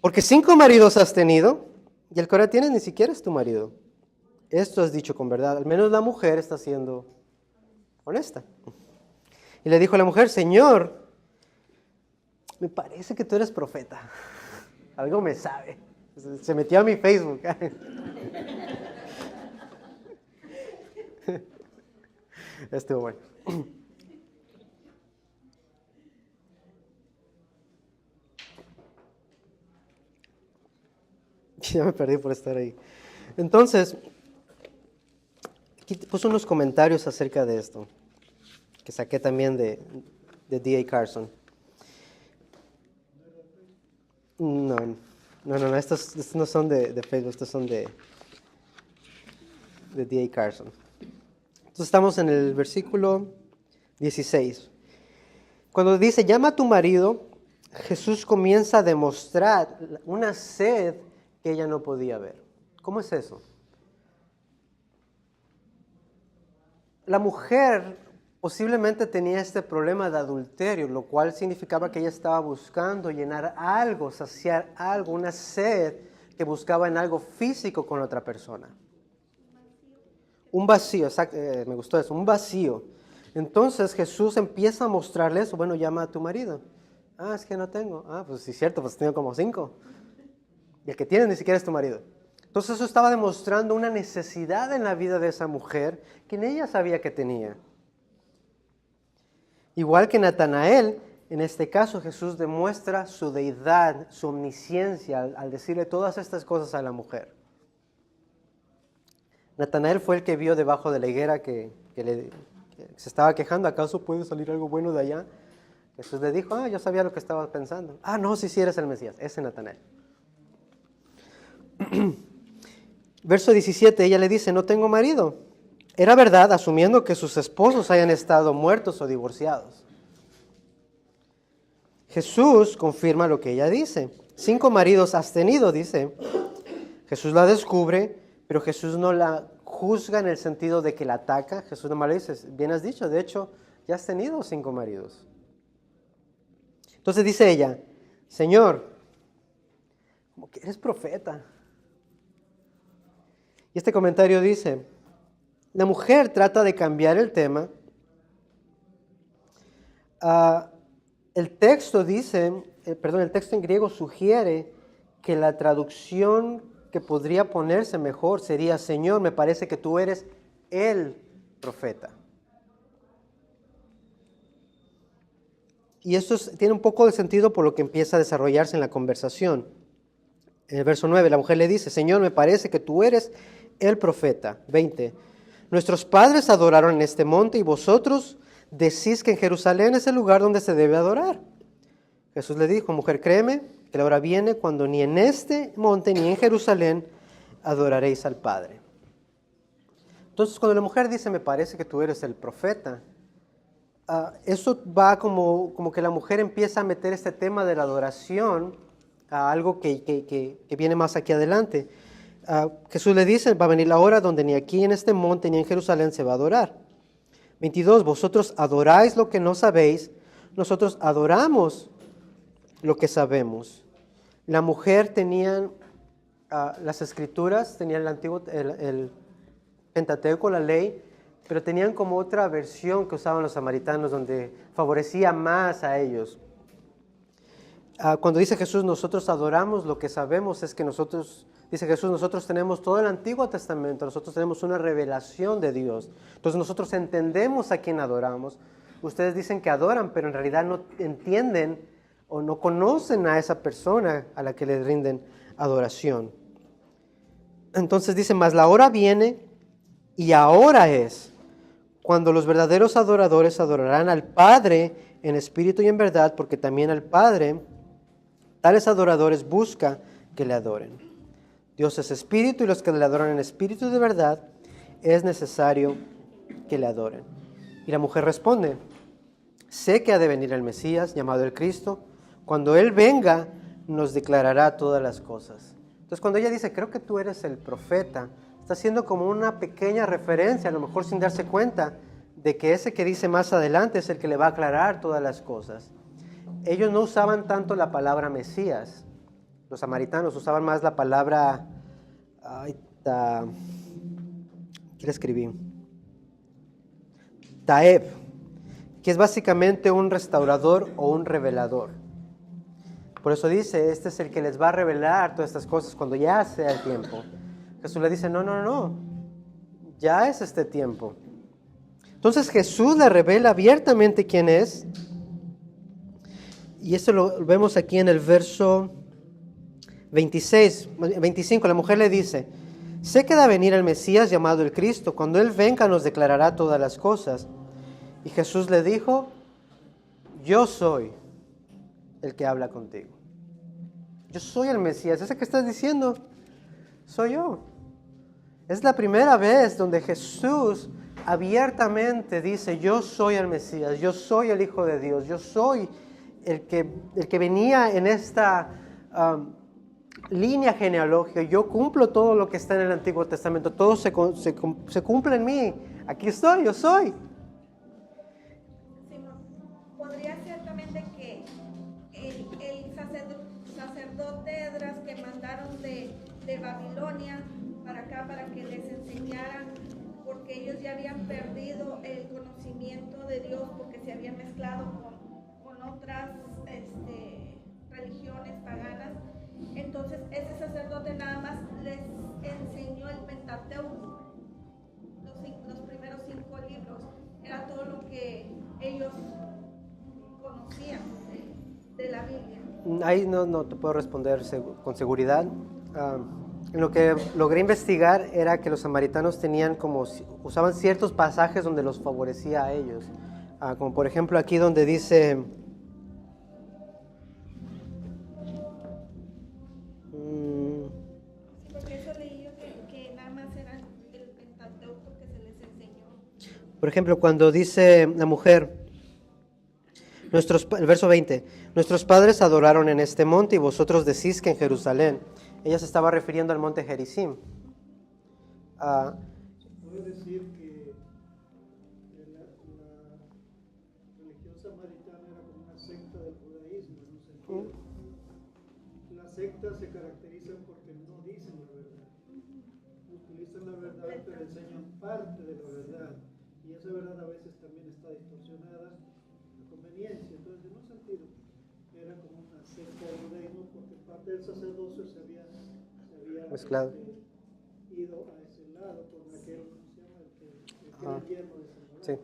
Porque 5 maridos has tenido y el que ahora tienes ni siquiera es tu marido. Esto has dicho con verdad. Al menos la mujer está siendo honesta. Y le dijo a la mujer, Señor, me parece que tú eres profeta. Algo me sabe. Se metió a mi Facebook. Estuvo bueno. Ya me perdí por estar ahí. Entonces, aquí puse unos comentarios acerca de esto, que saqué también de D.A. Carson. No, estos no son de Facebook, estos son de D.A. Carson. Entonces estamos en el versículo 16. Cuando dice, llama a tu marido, Jesús comienza a demostrar una sed que ella no podía ver. ¿Cómo es eso? La mujer posiblemente tenía este problema de adulterio, lo cual significaba que ella estaba buscando llenar algo, saciar algo, una sed que buscaba en algo físico con otra persona. Un vacío, me gustó eso, un vacío. Entonces Jesús empieza a mostrarle eso. Bueno, llama a tu marido. Ah, es que no tengo. Ah, pues sí, cierto, pues tengo como 5. Y el que tienes ni siquiera es tu marido. Entonces eso estaba demostrando una necesidad en la vida de esa mujer que ni ella sabía que tenía. Igual que Natanael, en este caso Jesús demuestra su deidad, su omnisciencia al decirle todas estas cosas a la mujer. Natanael fue el que vio debajo de la higuera que se estaba quejando. ¿Acaso puede salir algo bueno de allá? Jesús le dijo, yo sabía lo que estabas pensando. No, sí eres el Mesías. Ese Natanael. Verso 17, ella le dice, no tengo marido. Era verdad, asumiendo que sus esposos hayan estado muertos o divorciados. Jesús confirma lo que ella dice. 5 maridos has tenido, dice. Jesús la descubre, pero Jesús no la juzga en el sentido de que la ataca. Jesús nomás le dice, bien has dicho, de hecho, ya has tenido 5 maridos. Entonces dice ella, Señor, como que eres profeta. Y este comentario dice, la mujer trata de cambiar el tema. El texto en griego sugiere que la traducción que podría ponerse mejor sería, Señor, me parece que tú eres el profeta. Y esto tiene un poco de sentido por lo que empieza a desarrollarse en la conversación. En el verso 9, la mujer le dice, Señor, me parece que tú eres el profeta. 20, nuestros padres adoraron en este monte y vosotros decís que en Jerusalén es el lugar donde se debe adorar. Jesús le dijo, mujer, créeme que la hora viene cuando ni en este monte ni en Jerusalén adoraréis al Padre. Entonces, cuando la mujer dice, me parece que tú eres el profeta, eso va como que la mujer empieza a meter este tema de la adoración a algo que viene más aquí adelante. Jesús le dice, va a venir la hora donde ni aquí en este monte ni en Jerusalén se va a adorar. 22, vosotros adoráis lo que no sabéis, nosotros adoramos lo que sabemos. La mujer tenía las escrituras, tenía el Pentateuco, la ley, pero tenían como otra versión que usaban los samaritanos donde favorecía más a ellos. Cuando dice Jesús, nosotros adoramos lo que sabemos, es que dice Jesús, nosotros tenemos todo el Antiguo Testamento, nosotros tenemos una revelación de Dios. Entonces nosotros entendemos a quién adoramos. Ustedes dicen que adoran, pero en realidad no entienden o no conocen a esa persona a la que le rinden adoración. Entonces dice, mas la hora viene y ahora es cuando los verdaderos adoradores adorarán al Padre en espíritu y en verdad, porque también al Padre tales adoradores busca que le adoren. Dios es espíritu y los que le adoran en espíritu y de verdad es necesario que le adoren. Y la mujer responde, sé que ha de venir el Mesías, llamado el Cristo. Cuando Él venga, nos declarará todas las cosas. Entonces, cuando ella dice, creo que tú eres el profeta, está haciendo como una pequeña referencia, a lo mejor sin darse cuenta, de que ese que dice más adelante es el que le va a aclarar todas las cosas. Ellos no usaban tanto la palabra Mesías. Los samaritanos usaban más la palabra, ¿qué le escribí? Taeb, que es básicamente un restaurador o un revelador. Por eso dice, este es el que les va a revelar todas estas cosas cuando ya sea el tiempo. Jesús le dice, no, ya es este tiempo. Entonces Jesús le revela abiertamente quién es. Y eso lo vemos aquí en el verso 25. La mujer le dice, sé que ha de venir el Mesías llamado el Cristo. Cuando Él venga nos declarará todas las cosas. Y Jesús le dijo, yo soy el que habla contigo. Yo soy el Mesías. ¿Ese que estás diciendo? Soy yo. Es la primera vez donde Jesús abiertamente dice, yo soy el Mesías, yo soy el Hijo de Dios, yo soy el que venía en esta línea genealógica, yo cumplo todo lo que está en el Antiguo Testamento, todo se cumple en mí, aquí estoy, yo soy. Simón, podría ser también de que el sacerdote Esdras que mandaron de Babilonia para acá para que les enseñaran, porque ellos ya habían perdido el conocimiento de Dios porque se habían mezclado con otras religiones paganas. Entonces ese sacerdote nada más les enseñó el Pentateuco, los primeros 5 libros, era todo lo que ellos conocían de la Biblia. Ahí no te puedo responder con seguridad. Lo que logré investigar era que los samaritanos usaban ciertos pasajes donde los favorecía a ellos. Como por ejemplo aquí donde dice... Sí, porque eso leí yo que nada más era el Pentateuco que se les enseñó. Por ejemplo, cuando dice la mujer, el verso 20, nuestros padres adoraron en este monte y vosotros decís que en Jerusalén. Ella se estaba refiriendo al monte Gerizim. Puede decir que la religión samaritana era como una secta del judaísmo, en un sentido. Las sectas se caracterizan porque no dicen la verdad. Utilizan la verdad, pero enseñan parte de la verdad. Y esa verdad a veces también está distorsionada a conveniencia. Entonces, en un sentido, era como una secta del judaísmo porque parte del sacerdocio se había mezclado. Ido a ese lado con aquel, ¿cómo se llama? El que era el yerno de Salvador. Sí.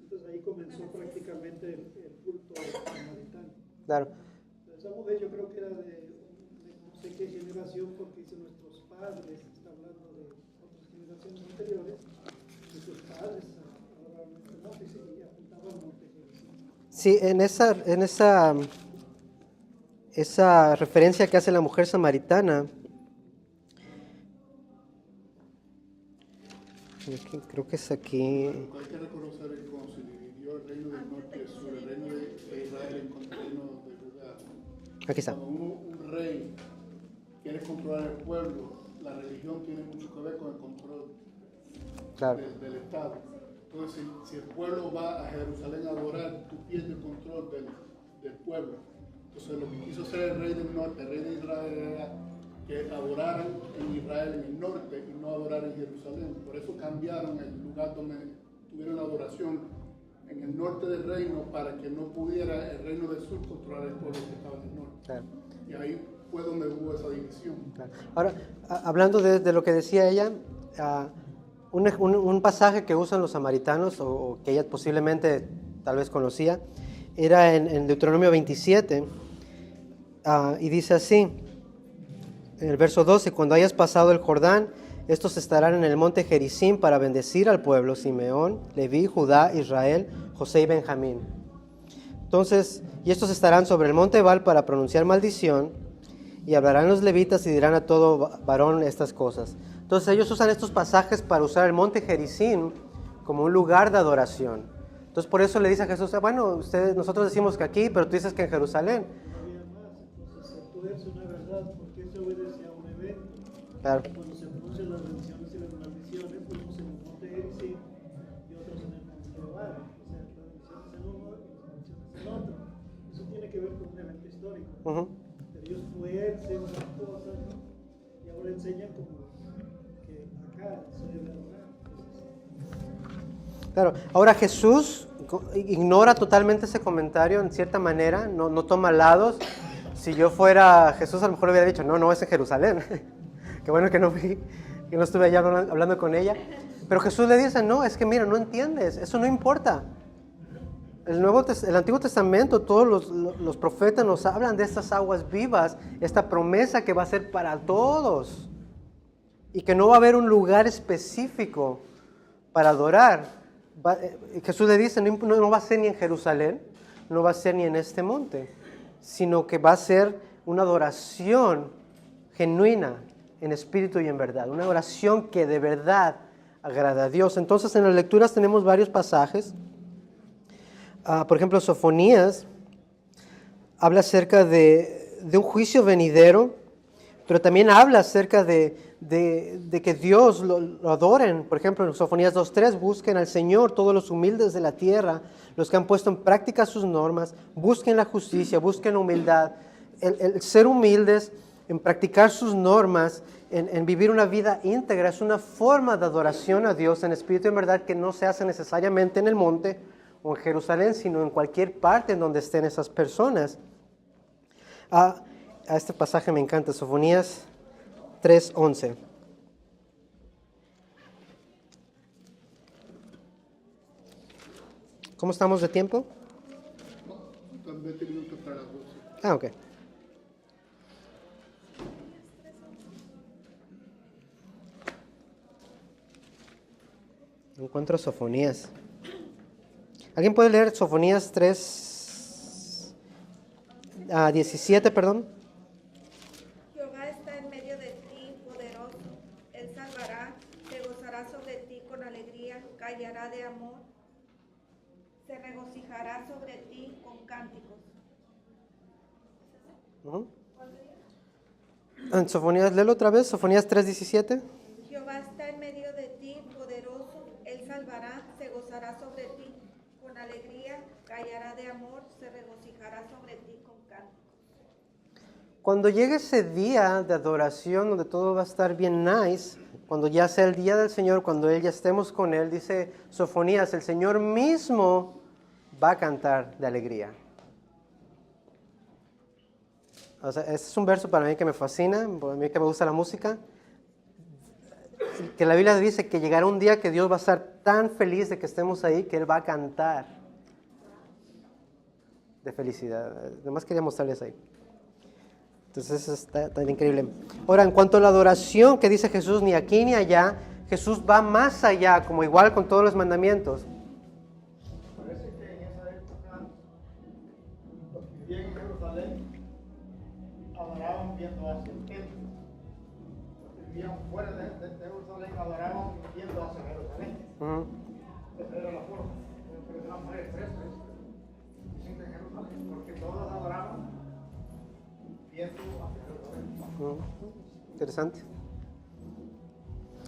Entonces ahí comenzó prácticamente el culto samaritano. Claro. Esa mujer yo creo que era de no sé qué generación, porque dice nuestros padres, está hablando de otras generaciones anteriores, nuestros padres adoraban este monte y apuntaban al monte Gerizim. Sí, en esa referencia que hace la mujer samaritana, creo que es aquí. Hay que reconocer que cuando se dividió el reino del norte y el sur, el reino de Israel en contra del reino de Judá. Aquí está. Cuando un rey quiere controlar el pueblo, la religión tiene mucho que ver con el control Claro. del Estado. Entonces, si el pueblo va a Jerusalén a adorar, tú pierdes el control del pueblo. Entonces, lo que quiso hacer el rey del norte, el rey de Israel, era que adoraran en Israel, en el norte, y no adoraran en Jerusalén. Por eso cambiaron el lugar donde tuvieron la adoración en el norte del reino, para que no pudiera el reino del sur controlar el pueblo que estaba en el norte. Claro. Y ahí fue donde hubo esa división. Claro. Ahora, hablando de lo que decía ella, un pasaje que usan los samaritanos, o que ella posiblemente tal vez conocía, era en Deuteronomio 27, y dice así, en el verso 12, cuando hayas pasado el Jordán, estos estarán en el monte Gerizim para bendecir al pueblo, Simeón, Leví, Judá, Israel, José y Benjamín. Entonces, y estos estarán sobre el monte Ebal para pronunciar maldición, y hablarán los levitas y dirán a todo varón estas cosas. Entonces ellos usan estos pasajes para usar el monte Gerizim como un lugar de adoración. Entonces por eso le dice a Jesús, bueno, nosotros decimos que aquí, pero tú dices que en Jerusalén. No había más, entonces se tuerce una verdad porque se obedece a un evento. Claro. Cuando se pronuncian las bendiciones y las maldiciones, unos en el monte Gerizim y otros en el monte Ebal. O sea, las bendiciones en uno y las maldiciones en otro. Eso tiene que ver con un evento histórico. Uh-huh. Pero ellos tuercen las cosas, ¿no? Y ahora enseñan como que acá se debe adorar. Claro. Ahora Jesús ignora totalmente ese comentario en cierta manera, no toma lados. Si yo fuera Jesús, a lo mejor hubiera dicho, no es en Jerusalén. Qué bueno que no estuve allá hablando con ella. Pero Jesús le dice, no, es que mira, no entiendes, eso no importa. El Antiguo Testamento, todos los profetas nos hablan de estas aguas vivas, esta promesa que va a ser para todos. Y que no va a haber un lugar específico para adorar. Jesús le dice, no va a ser ni en Jerusalén, no va a ser ni en este monte, sino que va a ser una adoración genuina en espíritu y en verdad, una adoración que de verdad agrada a Dios. Entonces en las lecturas tenemos varios pasajes. Por ejemplo, Sofonías habla acerca de un juicio venidero, pero también habla acerca de que Dios lo adoren. Por ejemplo, en Sofonías 2:3, busquen al Señor todos los humildes de la tierra, los que han puesto en práctica sus normas, busquen la justicia, busquen humildad. El ser humildes, en practicar sus normas, en vivir una vida íntegra, es una forma de adoración a Dios en espíritu y en verdad que no se hace necesariamente en el monte o en Jerusalén, sino en cualquier parte en donde estén esas personas. A este pasaje me encanta, Sofonías 3:11. ¿Cómo estamos de tiempo? Están 20 minutos para las 12. Ah, ok. No encuentro Sofonías. ¿Alguien puede leer Sofonías 3:17, perdón? Jehová está en medio de ti, poderoso. Él salvará, se gozará sobre ti con alegría, callará de amor, se regocijará sobre ti con cánticos. Ujú. En Sofonías, léelo otra vez, Sofonías 3:17. Jehová está en medio de ti, poderoso. Él salvará, se gozará sobre ti con alegría, callará de amor, se regocijará sobre ti con cánticos. Cuando llegue ese día de adoración donde todo va a estar bien nice, cuando ya sea el día del Señor, cuando Él ya estemos con Él, dice Sofonías, el Señor mismo va a cantar de alegría. O sea, ese es un verso para mí que me fascina, a mí que me gusta la música, que la Biblia dice que llegará un día que Dios va a estar tan feliz de que estemos ahí, que Él va a cantar de felicidad. Además quería mostrarles ahí. Entonces eso está increíble. Ahora, en cuanto a la adoración que dice Jesús, ni aquí ni allá, Jesús va más allá, como igual con todos los mandamientos. Parece que en esa época los que vivían en Jerusalén adoraban viendo hacia el templo. Los que vivían fuera de Jerusalén adoraban viendo hacia Jerusalén. Ujú. Esa era la forma. Pero de una manera tres veces distinta en Jerusalén, porque todos adoraban viendo hacia Jerusalén. Interesante.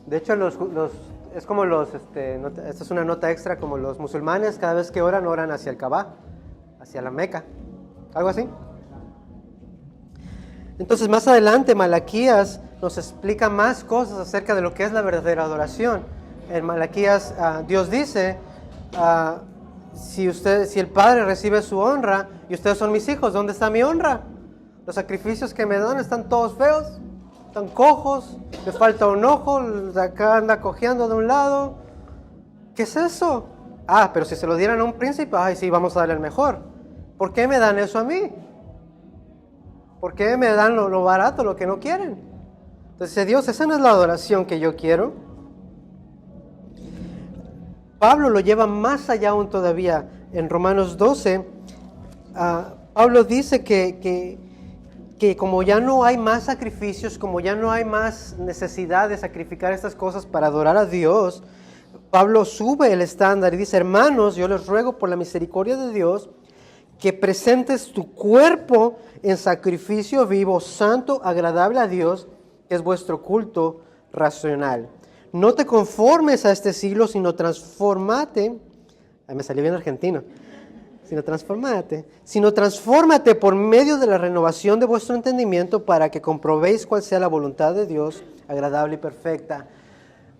De hecho, es como esta es una nota extra, como los musulmanes cada vez que oran hacia el Kaaba, hacia la Meca, algo así. Entonces más adelante Malaquías nos explica más cosas acerca de lo que es la verdadera adoración. En Malaquías Dios dice, si el Padre recibe su honra y ustedes son mis hijos, ¿dónde está mi honra? Los sacrificios que me dan están todos feos, están cojos, le falta un ojo, acá anda cojeando de un lado. ¿Qué es eso? Pero si se lo dieran a un príncipe, sí, vamos a darle el mejor. ¿Por qué me dan eso a mí? ¿Por qué me dan lo barato, lo que no quieren? Entonces dice Dios, esa no es la adoración que yo quiero. Pablo lo lleva más allá aún todavía. En Romanos 12, Pablo dice que como ya no hay más sacrificios, como ya no hay más necesidad de sacrificar estas cosas para adorar a Dios, Pablo sube el estándar y dice, hermanos, yo les ruego por la misericordia de Dios que presentes tu cuerpo en sacrificio vivo, santo, agradable a Dios, que es vuestro culto racional. No te conformes a este siglo, sino transfórmate. Me salió bien argentino. Sino transfórmate por medio de la renovación de vuestro entendimiento para que comprobéis cuál sea la voluntad de Dios, agradable y perfecta.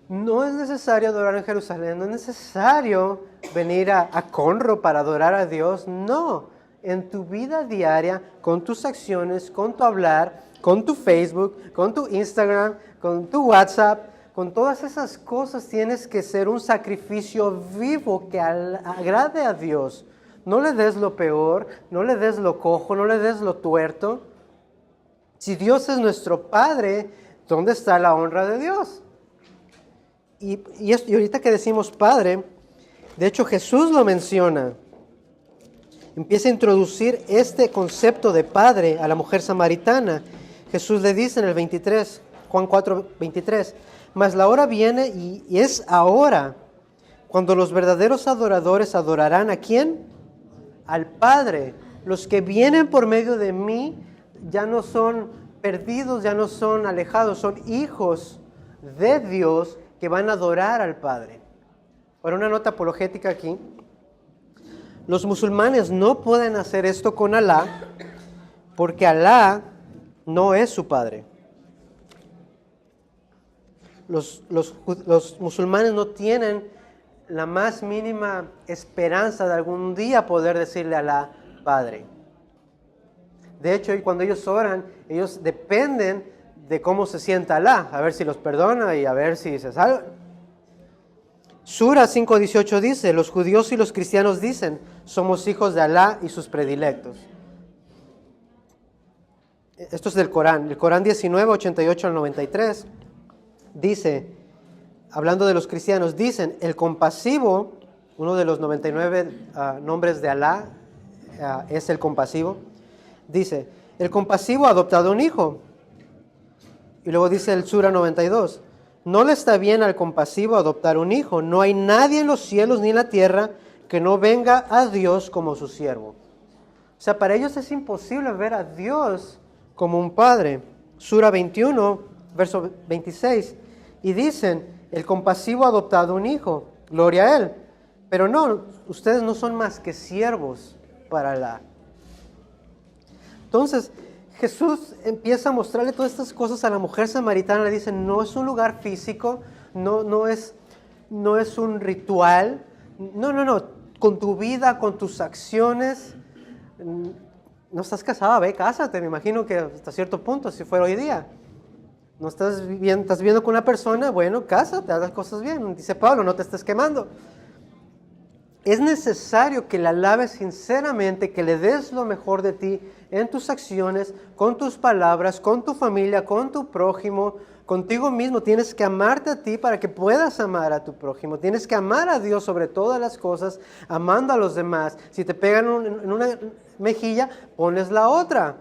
No es necesario adorar en Jerusalén, no es necesario venir a Conroe para adorar a Dios. No, en tu vida diaria, con tus acciones, con tu hablar, con tu Facebook, con tu Instagram, con tu WhatsApp, con todas esas cosas tienes que ser un sacrificio vivo que agrade a Dios. No le des lo peor, no le des lo cojo, no le des lo tuerto. Si Dios es nuestro Padre, ¿dónde está la honra de Dios? Y ahorita que decimos Padre, de hecho Jesús lo menciona. Empieza a introducir este concepto de Padre a la mujer samaritana. Jesús le dice en el 23, Juan 4, 23, Mas la hora viene y es ahora cuando los verdaderos adoradores adorarán ¿a quién? Al Padre. Los que vienen por medio de mí ya no son perdidos, ya no son alejados, son hijos de Dios que van a adorar al Padre. Ahora una nota apologética aquí. Los musulmanes no pueden hacer esto con Alá porque Alá no es su Padre. Los musulmanes no tienen la más mínima esperanza de algún día poder decirle a Alá Padre. De hecho, cuando ellos oran, ellos dependen de cómo se sienta Alá, a ver si los perdona y a ver si se salvan. Sura 5:18 dice, los judíos y los cristianos dicen, somos hijos de Alá y sus predilectos. Esto es del Corán. El Corán 19:88 al 93 dice, hablando de los cristianos, dicen, el compasivo, uno de los 99 nombres de Alá es el compasivo, dice, el compasivo ha adoptado un hijo. Y luego dice el Sura 92, no le está bien al compasivo adoptar un hijo, no hay nadie en los cielos ni en la tierra que no venga a Dios como su siervo. O sea, para ellos es imposible ver a Dios como un padre. Sura 21, verso 26, y dicen, el compasivo ha adoptado un hijo, gloria a él. Pero no, ustedes no son más que siervos para Alá. Entonces, Jesús empieza a mostrarle todas estas cosas a la mujer samaritana. Le dice, no es un lugar físico, no es un ritual. No. Con tu vida, con tus acciones. No estás casada, ve, cásate. Me imagino que hasta cierto punto, si fuera hoy día. No estás viviendo con una persona, bueno, cásate, haz las cosas bien. Dice Pablo, no te estés quemando. Es necesario que la alabes sinceramente, que le des lo mejor de ti en tus acciones, con tus palabras, con tu familia, con tu prójimo, contigo mismo. Tienes que amarte a ti para que puedas amar a tu prójimo. Tienes que amar a Dios sobre todas las cosas, amando a los demás. Si te pegan en una mejilla, pones la otra.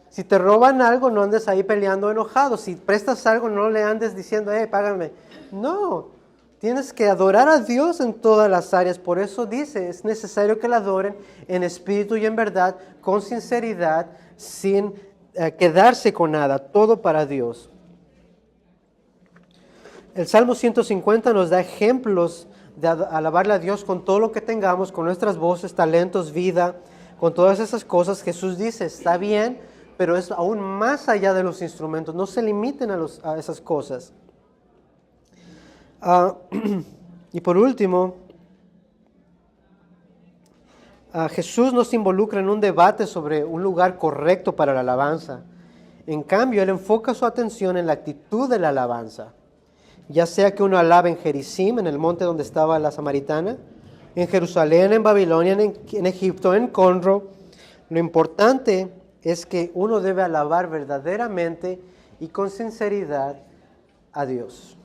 Si te roban algo, no andes ahí peleando enojado. Si prestas algo, no le andes diciendo, págame. No. Tienes que adorar a Dios en todas las áreas. Por eso dice, es necesario que la adoren en espíritu y en verdad, con sinceridad, sin quedarse con nada, todo para Dios. El Salmo 150 nos da ejemplos de alabarle a Dios con todo lo que tengamos, con nuestras voces, talentos, vida, con todas esas cosas. Jesús dice, está bien, pero es aún más allá de los instrumentos. No se limiten a esas cosas. Y por último, Jesús no se involucra en un debate sobre un lugar correcto para la alabanza. En cambio, Él enfoca su atención en la actitud de la alabanza. Ya sea que uno alabe en Gerizim, en el monte donde estaba la samaritana, en Jerusalén, en Babilonia, en Egipto, en Conro. Lo importante es que uno debe alabar verdaderamente y con sinceridad a Dios.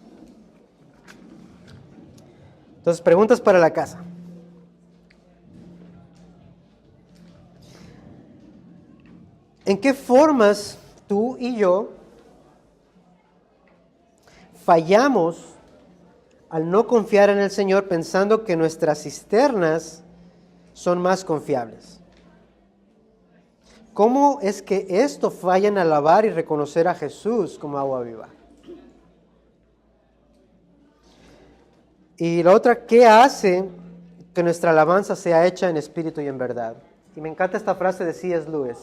Entonces, preguntas para la casa. ¿En qué formas tú y yo fallamos al no confiar en el Señor pensando que nuestras cisternas son más confiables? ¿Cómo es que esto falla en alabar y reconocer a Jesús como agua viva? Y la otra, ¿qué hace que nuestra alabanza sea hecha en espíritu y en verdad? Y me encanta esta frase de C.S. Lewis.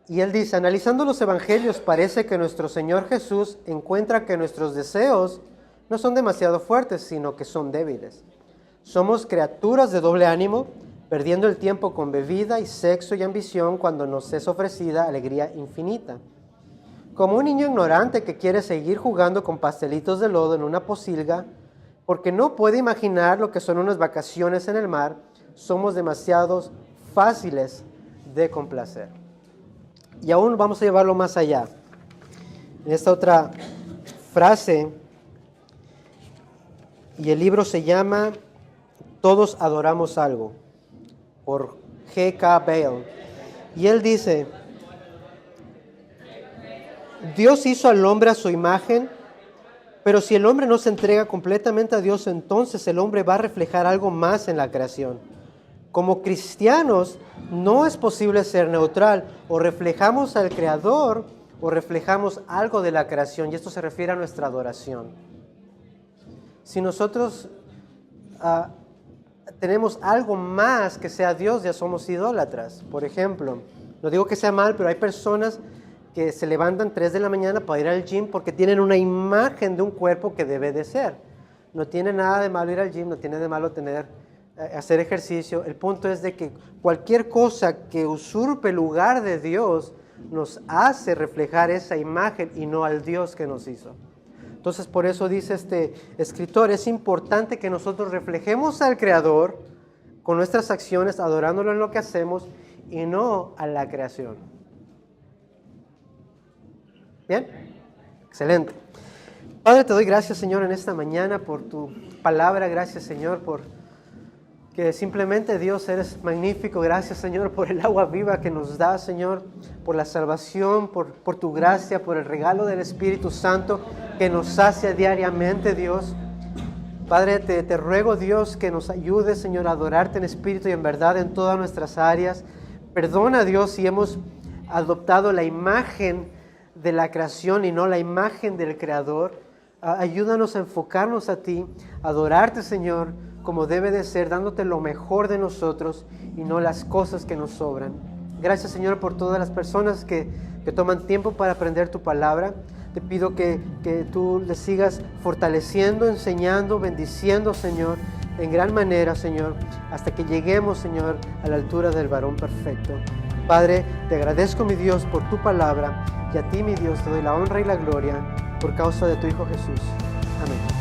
Y él dice, analizando los evangelios, parece que nuestro Señor Jesús encuentra que nuestros deseos no son demasiado fuertes, sino que son débiles. Somos criaturas de doble ánimo, perdiendo el tiempo con bebida y sexo y ambición cuando nos es ofrecida alegría infinita. Como un niño ignorante que quiere seguir jugando con pastelitos de lodo en una pocilga, porque no puede imaginar lo que son unas vacaciones en el mar, somos demasiado fáciles de complacer. Y aún vamos a llevarlo más allá. En esta otra frase, y el libro se llama Todos adoramos algo, por G.K. Bale. Y él dice, Dios hizo al hombre a su imagen Pero si el hombre no se entrega completamente a Dios, entonces el hombre va a reflejar algo más en la creación. Como cristianos, no es posible ser neutral. O reflejamos al Creador o reflejamos algo de la creación. Y esto se refiere a nuestra adoración. Si nosotros tenemos algo más que sea Dios, ya somos idólatras. Por ejemplo, no digo que sea mal, pero hay personas que se levantan 3 de la mañana para ir al gym porque tienen una imagen de un cuerpo que debe de ser. No tiene nada de malo ir al gym, no tiene de malo hacer ejercicio. El punto es de que cualquier cosa que usurpe el lugar de Dios nos hace reflejar esa imagen y no al Dios que nos hizo. Entonces, por eso dice este escritor, es importante que nosotros reflejemos al Creador con nuestras acciones, adorándolo en lo que hacemos y no a la creación. ¿Bien? Excelente. Padre, te doy gracias, Señor, en esta mañana por tu palabra. Gracias, Señor, por que simplemente, Dios, eres magnífico. Gracias, Señor, por el agua viva que nos da, Señor, por la salvación, por tu gracia, por el regalo del Espíritu Santo que nos sacia diariamente, Dios. Padre, te ruego, Dios, que nos ayudes, Señor, a adorarte en espíritu y en verdad en todas nuestras áreas. Perdona, Dios, si hemos adoptado la imagen de la creación y no la imagen del Creador. Ayúdanos a enfocarnos a ti, a adorarte, Señor, como debe de ser, dándote lo mejor de nosotros y no las cosas que nos sobran. Gracias, Señor, por todas las personas que toman tiempo para aprender tu palabra. Te pido que tú les sigas fortaleciendo, enseñando, bendiciendo, Señor, en gran manera, Señor, hasta que lleguemos, Señor, a la altura del varón perfecto. Padre, te agradezco, mi Dios, por tu palabra, y a ti, mi Dios, te doy la honra y la gloria por causa de tu Hijo Jesús. Amén.